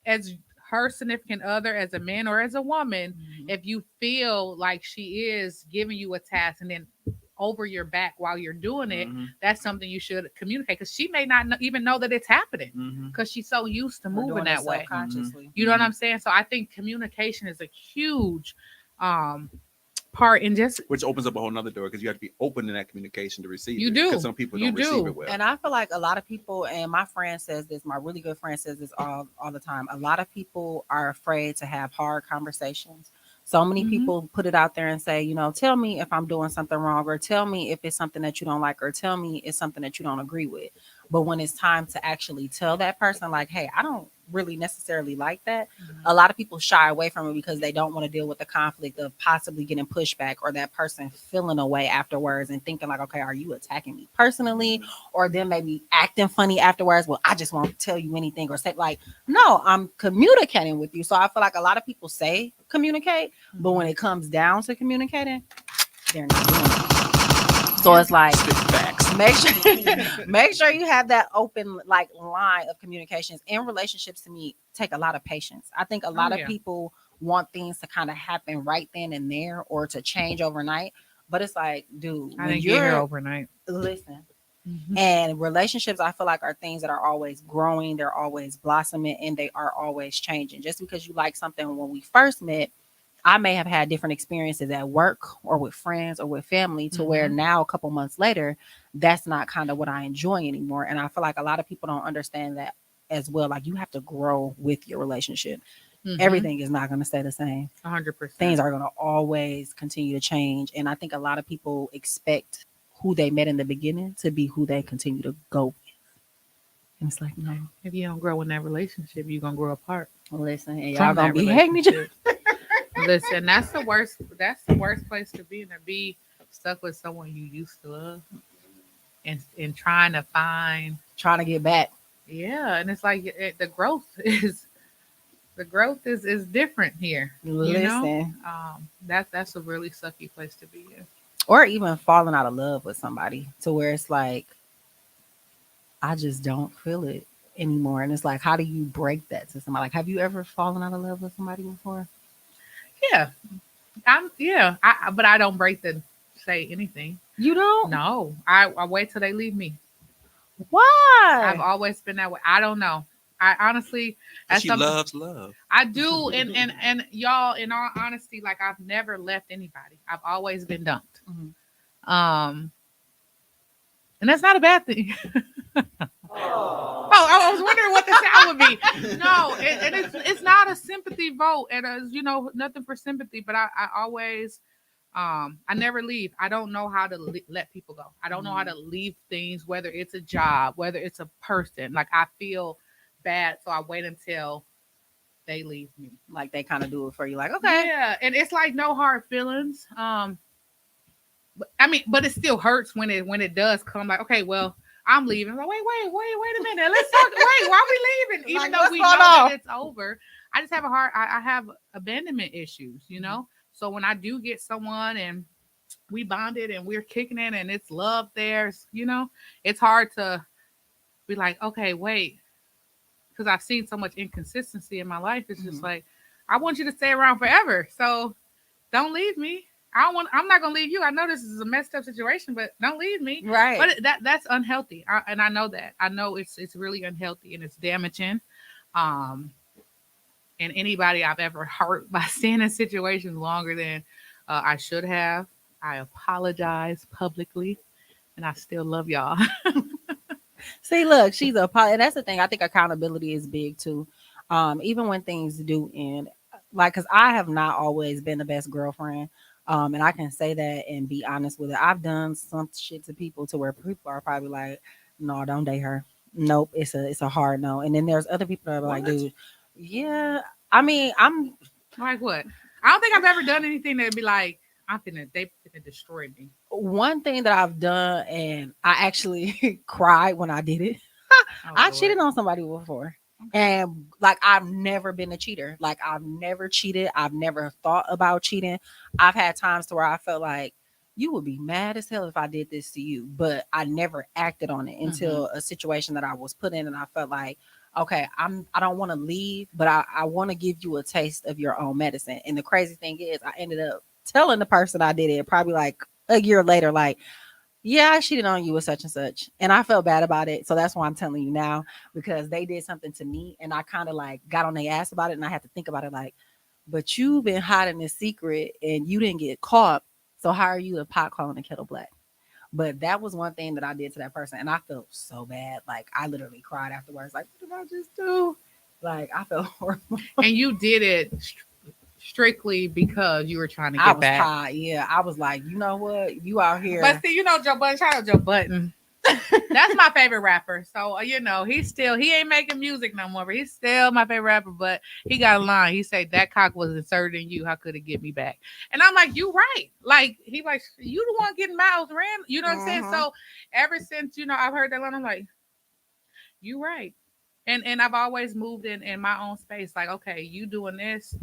as her significant other, as a man or as a woman, if you feel like she is giving you a task and then over your back while you're doing it, Mhm. that's something you should communicate, because she may not even know that it's happening Mhm. because she's so used to Or moving doing that it way. subconsciously. You know what I'm saying? So I think communication is a huge part in just Which opens up a whole nother door because you have to be open in that communication to receive You it. do. Because some people You don't receive do. it well. And I feel like a lot of people, and my friend says this, my really good friend says this all the time. A lot of people are afraid to have hard conversations. So many Mhm. people put it out there and say, tell me if I'm doing something wrong, or tell me if it's something that you don't like, or tell me it's something that you don't agree with. But when it's time to actually tell that person, like, hey, I don't really necessarily like that, a lot of people shy away from it because they don't want to deal with the conflict of possibly getting pushback, or that person feeling away afterwards and thinking like, okay, are you attacking me personally? Or then maybe acting funny afterwards. Well, I just won't tell you anything, or say like, no, I'm communicating with you. So I feel like a lot of people say communicate, but when it comes down to communicating, they're not doing it. So it's like, Spit facts. make sure you have that open like line of communications. In relationships, to me, take a lot of patience. I think a lot of yeah. people want things to kind of happen right then and there, or to change overnight. But it's like, dude, I when didn't get here you're overnight. listen, Mhm. and relationships, I feel like, are things that are always growing, they're always blossoming, and they are always changing. Just because you like something when we first met, I may have had different experiences at work or with friends or with family, to where Mhm. now a couple months later, that's not kind of what I enjoy anymore. And I feel like a lot of people don't understand that as well. Like, you have to grow with your relationship. Mhm. Everything is not going to stay the same. 100%. Things are going to always continue to change. And I think a lot of people expect who they met in the beginning to be who they continue to go with. And it's like, no, If you don't grow in that relationship, you're gonna grow apart listen, and y'all from gonna that be hating each other. relationship. Listen, that's the worst. That's the worst place to be, and to be stuck with someone you used to love, and trying to find. Trying to get back. Yeah, and it's like the growth is different here. You know, Listen. that's a really sucky place to be in. Or even falling out of love with somebody, to where it's like, I just don't feel it anymore. And it's like, how do you break that to somebody? Like, have you ever fallen out of love with somebody before? Yeah, but I don't break the say anything. You don't? No, I wait till they leave me. I've Why? always been that way. I don't know. I honestly, that's She something loves love. I do, and y'all, in all honesty, like I've never left anybody. I've always been dumped. Mhm. And that's not a bad thing. Oh, I was wondering what the sound would be. No, and it's not a sympathy vote, and nothing for sympathy. But I always, I never leave. I don't know how to let people go. I don't know how to leave things, whether it's a job, whether it's a person. Like I feel bad, so I wait until they leave me. Like, they kind of do it for you. Like, okay. Yeah, and it's like no hard feelings. But it still hurts when it does come. Like, okay, well, I'm leaving. Like, wait a minute. Let's talk. Wait, why are we leaving? Even Like, though what's we going know on? that it's over, I just have I have abandonment issues. So when I do get someone and we bonded and we're kicking it and it's love there, it's hard to be like, okay, wait, because I've seen so much inconsistency in my life. It's just like, I want you to stay around forever. So don't leave me. I'm not gonna leave you. I know this is a messed up situation, but don't leave me. Right. But that's unhealthy, and I know that. I know it's really unhealthy and it's damaging. And anybody I've ever hurt by staying in situations longer than I should have. I apologize publicly, and I still love y'all. See, look, she's a and that's the thing. I think accountability is big too. Even when things do end, like, cause I have not always been the best girlfriend. And I can say that and be honest with it. I've done some shit to people to where people are probably like, no, don't date her. Nope, it's a hard no. And then there's other people that are like, What? dude, yeah. I mean, I'm Like what? I don't think I've ever done anything that'd be like, they finna destroy me. one thing that I've done, and I actually cried when I did it. Oh I Lord. cheated on somebody before. And like I've never been a cheater. Like I've never cheated. I've never thought about cheating. I've had times to where I felt like you would be mad as hell if I did this to you, but I never acted on it until a situation that I was put in and I felt like, okay, I don't want to leave, but I want to give you a taste of your own medicine. And the crazy thing is I ended up telling the person I did it probably like a year later, like, yeah, I cheated on you with such and such. And I felt bad about it. So that's why I'm telling you now, because they did something to me and I kind of like got on their ass about it. And I had to think about it like, but you've been hiding this secret and you didn't get caught. So how are you a pot calling the kettle black? But that was one thing that I did to that person. And I felt so bad. Like I literally cried afterwards. Like, what did I just do? Like I felt horrible. And you did it strictly because you were trying to I get was back. tired. Yeah. I was like, you know what? You out here. But see, Joe Budden, shout out Joe Budden. That's my favorite rapper. So he ain't making music no more, but he's still my favorite rapper. But he got a line. He said that cock was inserted in you. How could it get me back? And I'm like, you right. Like he like you the one getting miles ran. You know what I'm saying? So ever since I've heard that line, I'm like, you right. And I've always moved in my own space. Like okay, you doing this,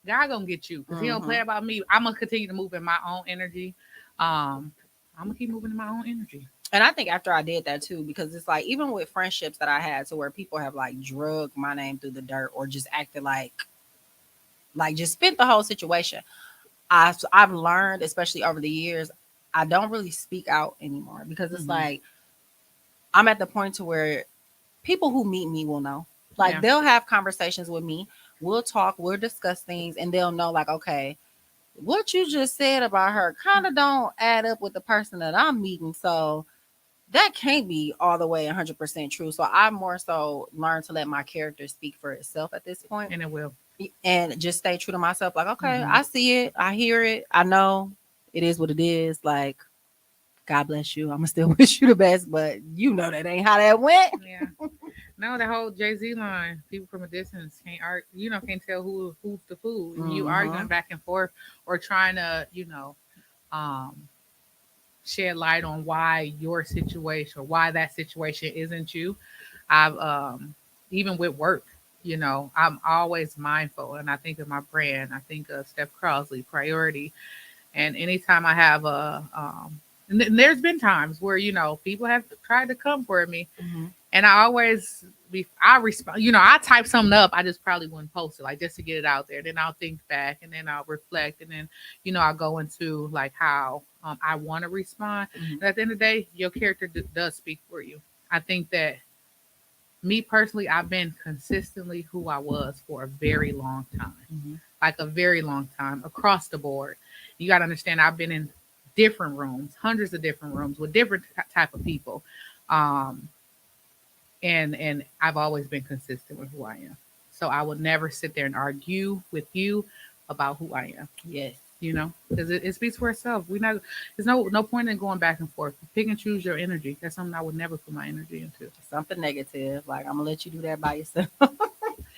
God gonna get you because he don't play about me. I'm gonna continue to move in my own energy. I'm gonna keep moving in my own energy. And I think after I did that too, because it's like even with friendships that I had to where people have like drugged my name through the dirt or just acted like just spent the whole situation. I've learned, especially over the years, I don't really speak out anymore because it's like I'm at the point to where people who meet me will know. Like they'll have conversations with me. We'll talk, we'll discuss things, and they'll know like, okay, what you just said about her kind of don't add up with the person that I'm meeting. So that can't be all the way 100% true. So I more so learned to let my character speak for itself at this point, And it will. and just stay true to myself. Like, okay, I see it, I hear it, I know it is what it is. Like, God bless you. I'm gonna still wish you the best, but you know that ain't how that went. Yeah. No, the whole Jay-Z line, people from a distance can't can't tell who's the fool. And you arguing back and forth or trying to, um, shed light on why your situation or why that situation isn't you. I've even with work, I'm always mindful and I think of my brand. I think of Steph Crossley, priority. And anytime I have and there's been times where, people have tried to come for me. And I always I respond, I type something up. I just probably wouldn't post it, like just to get it out there. Then I'll think back and then I'll reflect. And then, I'll go into like how I want to respond. But at the end of the day, your character does speak for you. I think that me personally, I've been consistently who I was for a very long time, like a very long time across the board. You got to understand, I've been in different rooms, hundreds of different rooms with different type of people. And I've always been consistent with who I am. So I would never sit there and argue with you about who I am. Yes. Because it speaks for itself. There's no point in going back and forth. Pick and choose your energy. That's something I would never put my energy into. Something negative. Like I'm gonna let you do that by yourself.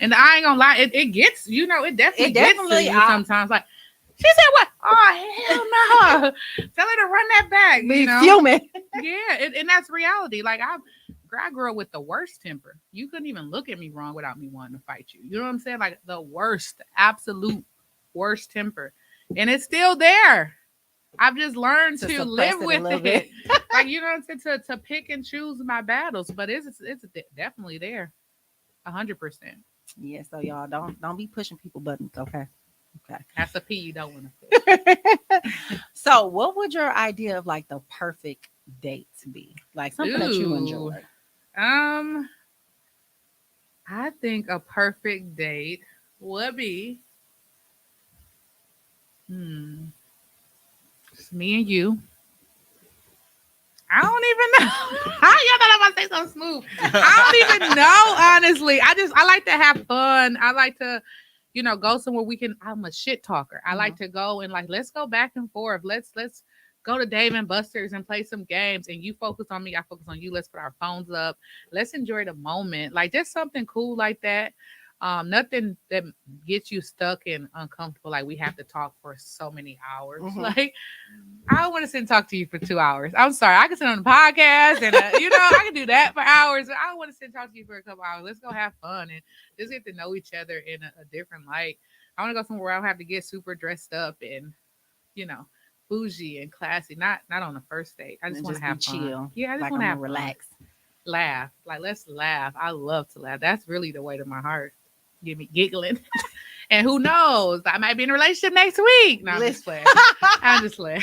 And I ain't gonna lie, it gets, it definitely gets to you sometimes. Like, she said what? Oh, hell no. Tell her to run that back. Be fuming. Yeah, and that's reality. Like I grew up with the worst temper. You couldn't even look at me wrong without me wanting to fight you. You know what I'm saying? Like the worst, absolute worst temper. And it's still there. I've just learned to live with it. Like, you know what I'm saying? To pick and choose my battles. But it's definitely there. 100%. Yeah, so y'all don't be pushing people buttons, okay? Okay. That's a P you don't want to push. So what would your idea of like the perfect date be? Like something that you enjoy? I think a perfect date would be me and you. I don't even know. Y'all thought I was about to say something smooth. I don't even know, honestly. I like to have fun. I like to, go somewhere we can. I'm a shit talker. I like to go and let's go back and forth. Let's go to Dave and Buster's and play some games. And you focus on me, I focus on you. Let's put our phones up. Let's enjoy the moment. Like just something cool like that. Nothing that gets you stuck and uncomfortable. Like we have to talk for so many hours. Like I don't want to sit and talk to you for 2 hours. I'm sorry. I can sit on the podcast and I can do that for hours. But I don't want to sit and talk to you for a couple hours. Let's go have fun and just get to know each other in a different light. I want to go somewhere where I don't have to get super dressed up and bougie and classy. Not on the first date. I just want to have fun. Chill. Yeah, I just Like want to have relax. Laugh. Like let's laugh. I love to laugh. That's really the way to my heart. Get me giggling. And who knows? I might be in a relationship next week. No, I'm just playing. I'm just playing.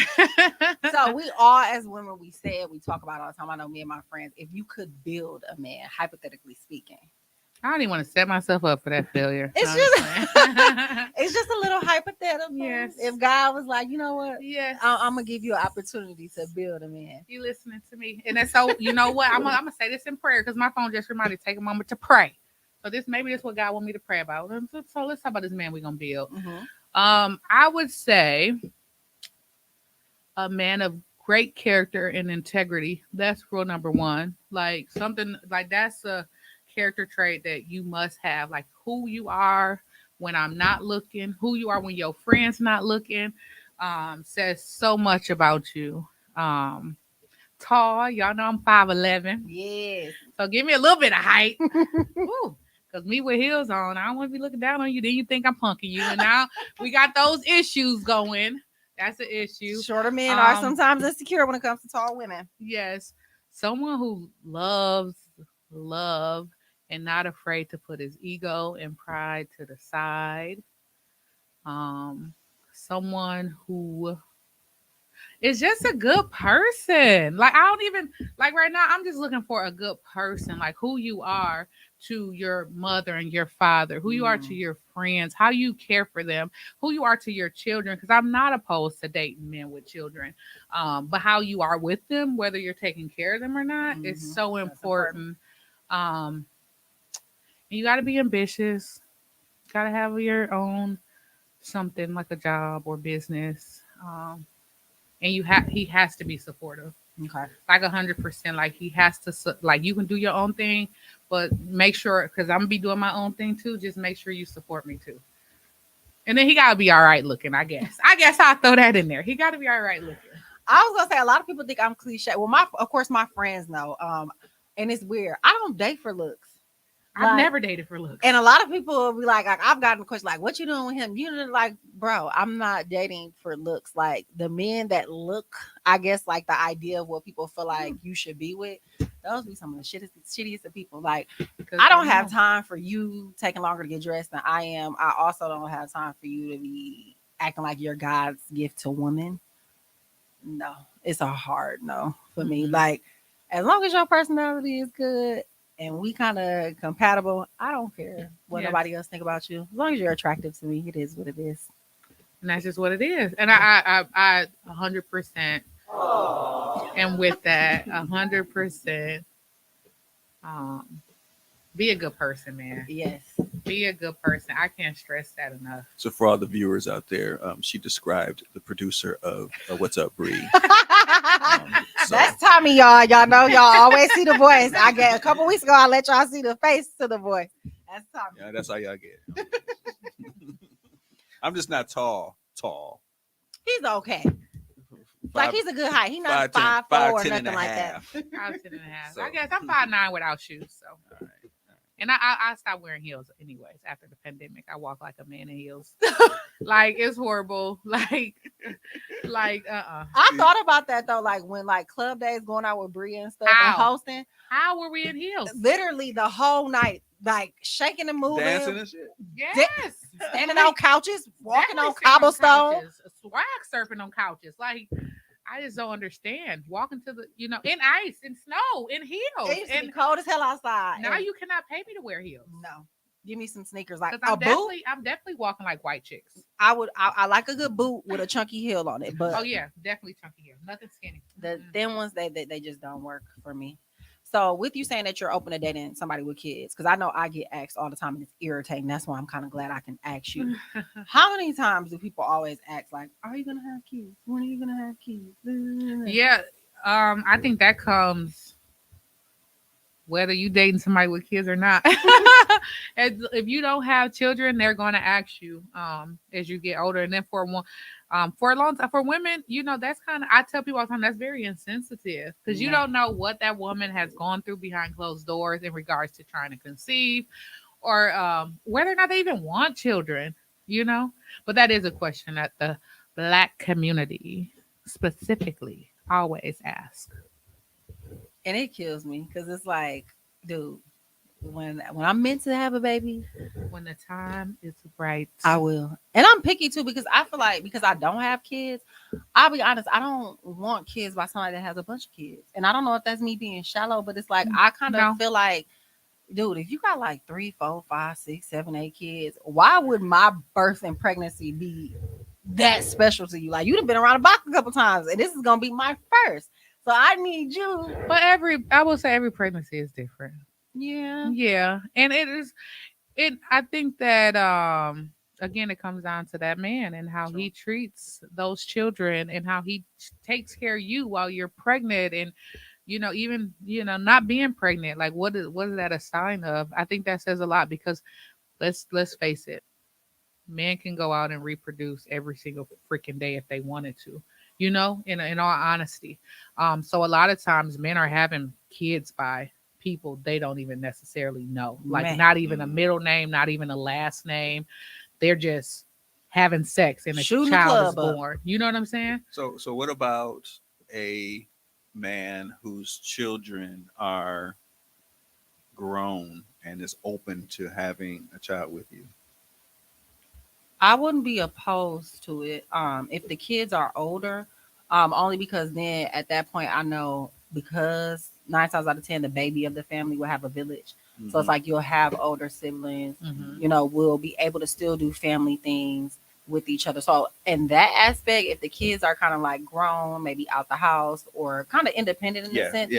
So we all, as women, we talk about all the time. I know me and my friends. If you could build a man, hypothetically speaking, I don't even want to set myself up for that failure. It's it's just a little hypothetical. Yes. If God was like, you know what? Yes. I'm gonna give you an opportunity to build a man. You listening to me? And that's so. You know what? I'm gonna say this in prayer because my phone just reminded me to take a moment to pray. So maybe this is what God want me to pray about. So let's talk about this man we're gonna build. I would say a man of great character and integrity. That's rule number one. Like something like that's a character trait that you must have. Like who you are when I'm not looking, who you are when your friend's not looking, says so much about you. Tall, y'all know I'm 5'11". Yes. So give me a little bit of height. Ooh. Because me with heels on, I don't want to be looking down on you. Then you think I'm punking you. And now we got those issues going. That's an issue. Shorter men are sometimes insecure when it comes to tall women. Yes. Someone who loves love and not afraid to put his ego and pride to the side. Someone who is just a good person. Like I don't even like right now. I'm just looking for a good person, like who you are to your mother and your father, who you are to your friends, how you care for them, who you are to your children. Because I'm not opposed to dating men with children, but how you are with them, whether you're taking care of them or not, is so important. And you got to be ambitious. Got to have your own something like a job or business. And he has to be supportive. Okay. Like 100%. Like he has to, like you can do your own thing, but make sure, because I'm gonna be doing my own thing too. Just make sure you support me too. And then he gotta be all right looking, I guess. I'll throw that in there. He gotta be all right looking. I was gonna say a lot of people think I'm cliche. Well, of course my friends know. And it's weird. I don't date for looks. I've never dated for looks. And a lot of people will be like, I've gotten a question like, what you doing with him? You're like, bro, I'm not dating for looks. Like the men that look, I guess, like the idea of what people feel like you should be with, those be some of the shittiest of people. Like, I don't have time for you taking longer to get dressed than I am. I also don't have time for you to be acting like you're God's gift to women. No, it's a hard no for me. Like, as long as your personality is good and we kind of compatible, I don't care what nobody else think about you. As long as you're attractive to me, it is what it is. And that's just what it is. And I 100% am with that. 100%. Be a good person, man. Yes. Be a good person. I can't stress that enough. So for all the viewers out there, she described the producer of What's Up, Bree. That's Tommy, y'all. Y'all know y'all always see the voice. I get a couple weeks ago, I let y'all see the face to the voice. That's Tommy. Yeah, that's how y'all get. I'm just not tall. He's okay. Like he's a good height. He's not 5'4" or nothing like that. 5'10" and a half. So. I guess I'm 5'9" without shoes. So. All right. And I stopped wearing heels anyways after the pandemic. I walk like a man in heels. Like it's horrible. Like I thought about that though. Like when like club days going out with Bria and stuff and hosting. How were we in heels? Literally the whole night, like shaking and moving, dancing and shit. Yes. Standing on couches, walking on cobblestone, swag surfing on couches. Like I just don't understand. Walking to the, in ice and snow in heels. It used to be cold as hell outside. Now you cannot pay me to wear heels. No. Give me some sneakers. Like 'Cause a boot. I'm definitely walking like white chicks. I like a good boot with a chunky heel on it, but Oh yeah, definitely chunky hair. Nothing skinny. the Mm-mm. thin ones they just don't work for me. So with you saying that you're open to dating somebody with kids, because I know I get asked all the time and it's irritating. That's why I'm kind of glad I can ask you. How many times do people always ask like, "Are you gonna have kids? When are you gonna have kids?" Yeah, I think that comes whether you dating somebody with kids or not. If you don't have children, they're going to ask you as you get older. And then for a long time, for women, that's kind of, I tell people all the time, that's very insensitive because you don't know what that woman has gone through behind closed doors in regards to trying to conceive or whether or not they even want children, But that is a question that the Black community specifically always ask. And it kills me because it's like, dude, when I'm meant to have a baby, When the time is right, I will. And I'm picky too because I feel like because I don't have kids, I'll be honest, I don't want kids by somebody that has a bunch of kids. And I don't know if that's me being shallow, but it's like I kind of No. feel like, dude, if you got like 3, 4, 5, 6, 7, 8 kids, why would my birth and pregnancy be that special to you? Like you'd have been around the block a couple times, and this is gonna be my first. So I need you. but I will say every pregnancy is different. Yeah. Yeah, and I think that again it comes down to that man and how he treats those children and how he takes care of you while you're pregnant and even not being pregnant. Like what is that a sign of? I think that says a lot because let's face it, men can go out and reproduce every single freaking day if they wanted to. In all honesty. So a lot of times men are having kids by people they don't even necessarily know. Like Man. not even a middle name, not even a last name. They're just having sex and a Shooting the child is club up. born. You know what I'm saying? So what about a man whose children are grown and is open to having a child with you? I wouldn't be opposed to it. If the kids are older, only because then at that point I know because 9 times out of 10 the baby of the family will have a village. So it's like you'll have older siblings, will be able to still do family things with each other. So in that aspect, if the kids are kind of like grown, maybe out the house or kind of independent in a sense,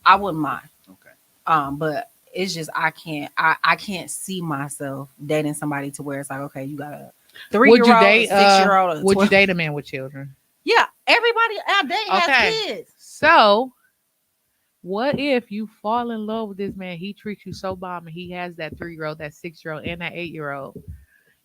I wouldn't mind. Okay. But it's just I can't see myself dating somebody to where it's like, okay, you got a 3-year-old, Would you date a 6-year-old, would you date a man with children? Yeah, everybody I date has Okay. kids. So what if you fall in love with this man? He treats you so bomb and he has that 3-year-old, that 6-year-old, and that 8-year-old,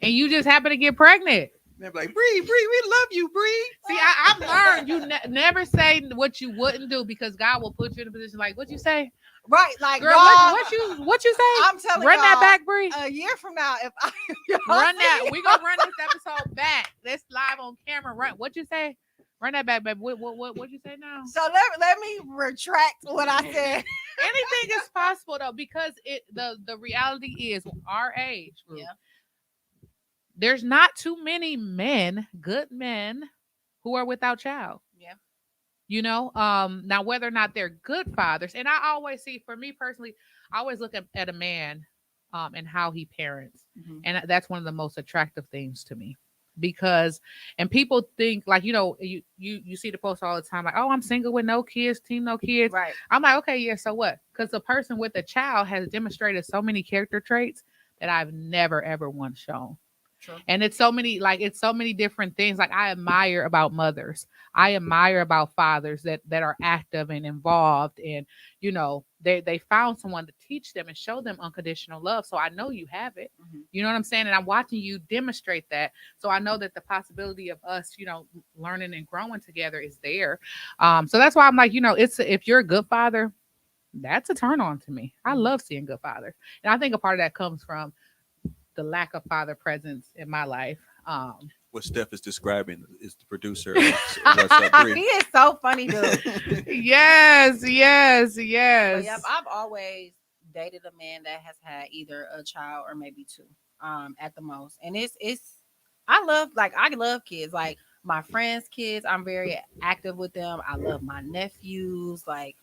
and you just happen to get pregnant. They're like, Bree, we love you, Bree. See, I've learned you never say what you wouldn't do because God will put you in a position like what you say, Right, like girl. y'all, What you say? I'm telling Run that y'all, back, Bree. a year from now, if I Run that. We gonna run this episode back. Let's live on camera. Run. What you say? Run that back, baby. What you say now? So let me retract what I said. Anything is possible though, because the reality is our age group. Yeah. There's not too many men, good men, who are without child. Yeah. Now whether or not they're good fathers, and I always see, for me personally, I always look at a man and how he parents. Mhm. And that's one of the most attractive things to me. Because and people think like, you see the post all the time, like, oh, I'm single with no kids, team no kids. Right. I'm like, okay, yeah, so what? Because the person with a child has demonstrated so many character traits that I've never ever once shown. True. And it's so many different things. Like I admire about mothers. I admire about fathers that are active and involved, and they found someone to teach them and show them unconditional love. So I know you have it. Mhm. You know what I'm saying? And I'm watching you demonstrate that. So I know that the possibility of us, learning and growing together is there. So that's why I'm like, if you're a good father, that's a turn on to me. I love seeing good fathers. And I think a part of that comes from the lack of father presence in my life. What Steph is describing is the producer of What's Up, Bree. He is so funny, dude. Yes. But yep, I've always dated a man that has had either a child or maybe 2, at the most. And I love kids. Like my friends' kids, I'm very active with them. I love my nephews. Like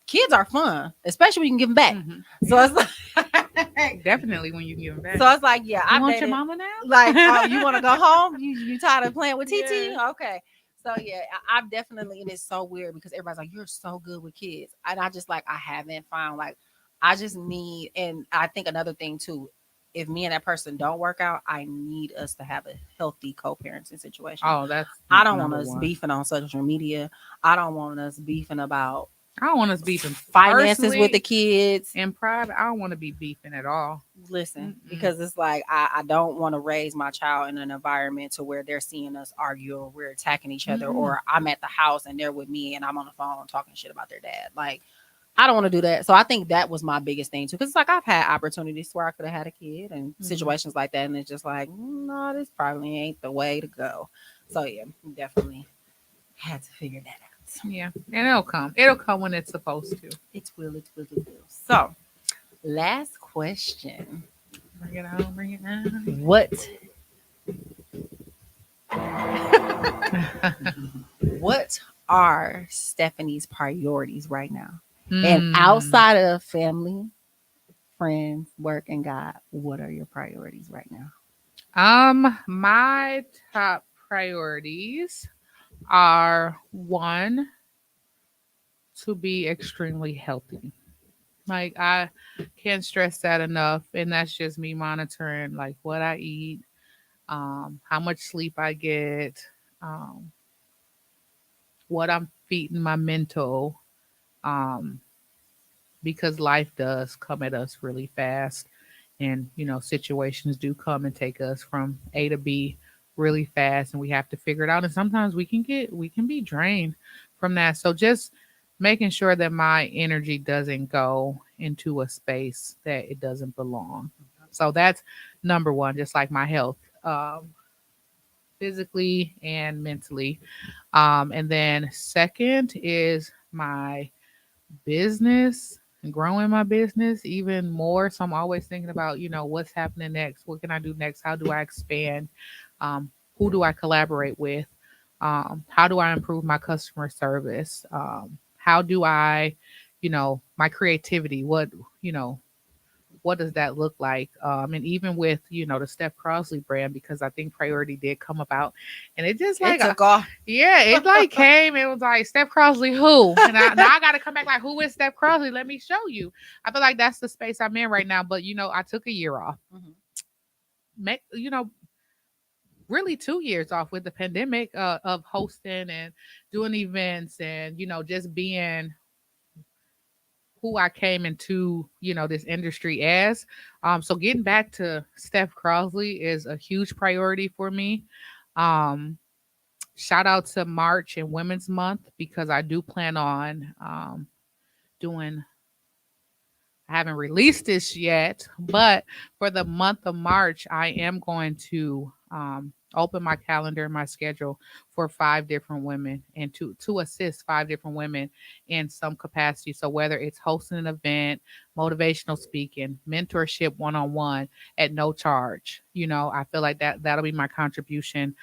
kids are fun, especially when you can give them back. Mhm. So it's like Definitely when you give them back. So it's like, yeah, you I want dated, your mama now? like, oh, you want to go home? You tired of playing with TT? Yeah. Okay. So yeah, I've definitely, and it's so weird because everybody's like, you're so good with kids. And I just like, I haven't found like, I just need, and I think another thing too, if me and that person don't work out, I need us to have a healthy co-parenting situation. Oh, that's I don't want number us one. beefing on social media. I don't want us beefing about I don't want us beefing finances with the personally. kids. In private, I don't want to be beefing at all. Listen, Mm-mm. because it's like I don't want to raise my child in an environment to where they're seeing us argue or we're attacking each other, Mm-mm. or I'm at the house and they're with me and I'm on the phone talking shit about their dad. Like, I don't want to do that. So I think that was my biggest thing too. Because it's like I've had opportunities where I could have had a kid and situations like that, and it's just like, no, this probably ain't the way to go. So yeah, definitely had to figure that out. Yeah, and it'll come. It'll come when it's supposed to. It will, it will, it will. So, last question. Bring it on, bring it on. What are Stephanie's priorities right now? Hmm. And outside of family, friends, work, and God, what are your priorities right now? My top priorities are one, to be extremely healthy. Like I can't stress that enough, and that's just me monitoring like what I eat, how much sleep I get, um, what I'm feeding my mental, um, because life does come at us really fast, and situations do come and take us from A to B really fast, and we have to figure it out. And sometimes we can be drained from that. So just making sure that my energy doesn't go into a space that it doesn't belong. So that's number one, just like my health, physically and mentally. And then second is my business and growing my business even more. So I'm always thinking about, what's happening next? What can I do next? How do I expand? Who do I collaborate with? How do I improve my customer service? How do I, my creativity? What does that look like? And even with, the Steph Crossley brand, because I think Priority did come about, and it just like It took off. yeah, it like came. It was like Steph Crossley, who? And now I got to come back like, who is Steph Crossley? Let me show you. I feel like that's the space I'm in right now. But I took a year off. Mhm. Make really 2 years off with the pandemic, of hosting and doing events, and just being who I came into, this industry as. So getting back to Steph Crossley is a huge priority for me. Um, Shout out to March and Women's Month, because I do plan on doing. I haven't released this yet, but for the month of March, I am going to open my calendar and my schedule for 5 different women, and to assist 5 different women in some capacity. So whether it's hosting an event, motivational speaking, mentorship one on one at no charge, I feel like that'll be my contribution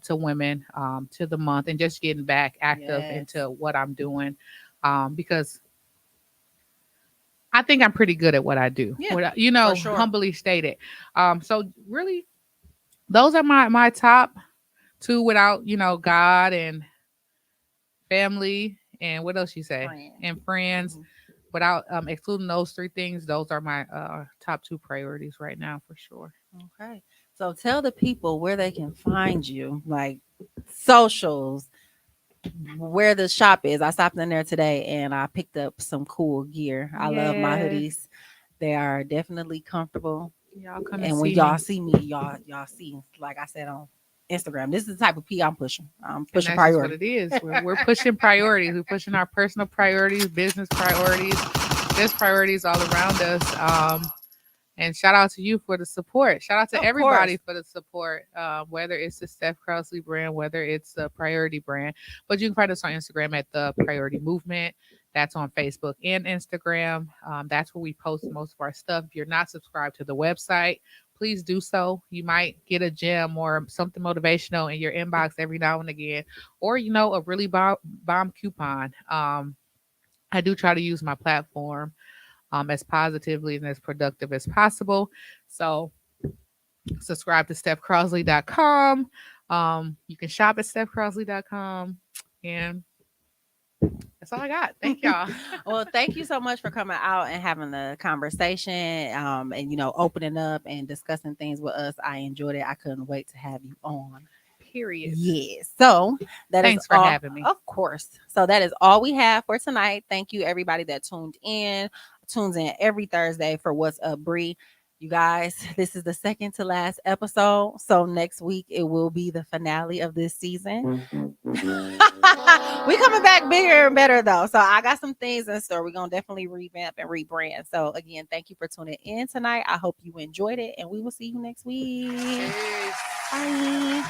to women, to the month, and just getting back active Yes. into what I'm doing, because I think I'm pretty good at what I do. Yeah, for sure. Humbly stated. So really, those are my top two, without God and family, and what else you say, Friends. and friends. Mhm. Without excluding those three things, those are my top two priorities right now for sure. Okay. So tell the people where they can find you, like socials, where the shop is. I stopped in there today and I picked up some cool gear. I love my Yes. hoodies. They are definitely comfortable. Y'all come And and when see y'all me. see me, y'all see, like I said on Instagram, this is the type of P I'm pushing. I'm And pushing that's just what priority. it is. We're pushing priorities. We're pushing our personal priorities, business priorities, just priorities all around us. And shout out to you for the support. Shout out to Of everybody course. for the support, whether it's the Steph Crossley brand, whether it's the Priority brand. But you can find us on Instagram at the Priority Movement. That's on Facebook and Instagram. That's where we post most of our stuff. If you're not subscribed to the website, please do so. You might get a gem or something motivational in your inbox every now and again, or a really bomb coupon. I do try to use my platform as positively and as productive as possible. So subscribe to StephCrossley.com. You can shop at StephCrossley.com. And that's all I got. Thank y'all. Well, thank you so much for coming out and having the conversation, and opening up and discussing things with us. I enjoyed it. I couldn't wait to have you on. Period. Yes. So Thanks for having me. Of course. So that is all we have for tonight. Thank you everybody that tunes in every Thursday for What's Up Bree. You guys, this is the second to last episode. So next week it will be the finale of this season. We coming back bigger and better though. So I got some things in store. We're gonna definitely revamp and rebrand. So again, thank you for tuning in tonight. I hope you enjoyed it, and we will see you next week. Peace. Bye.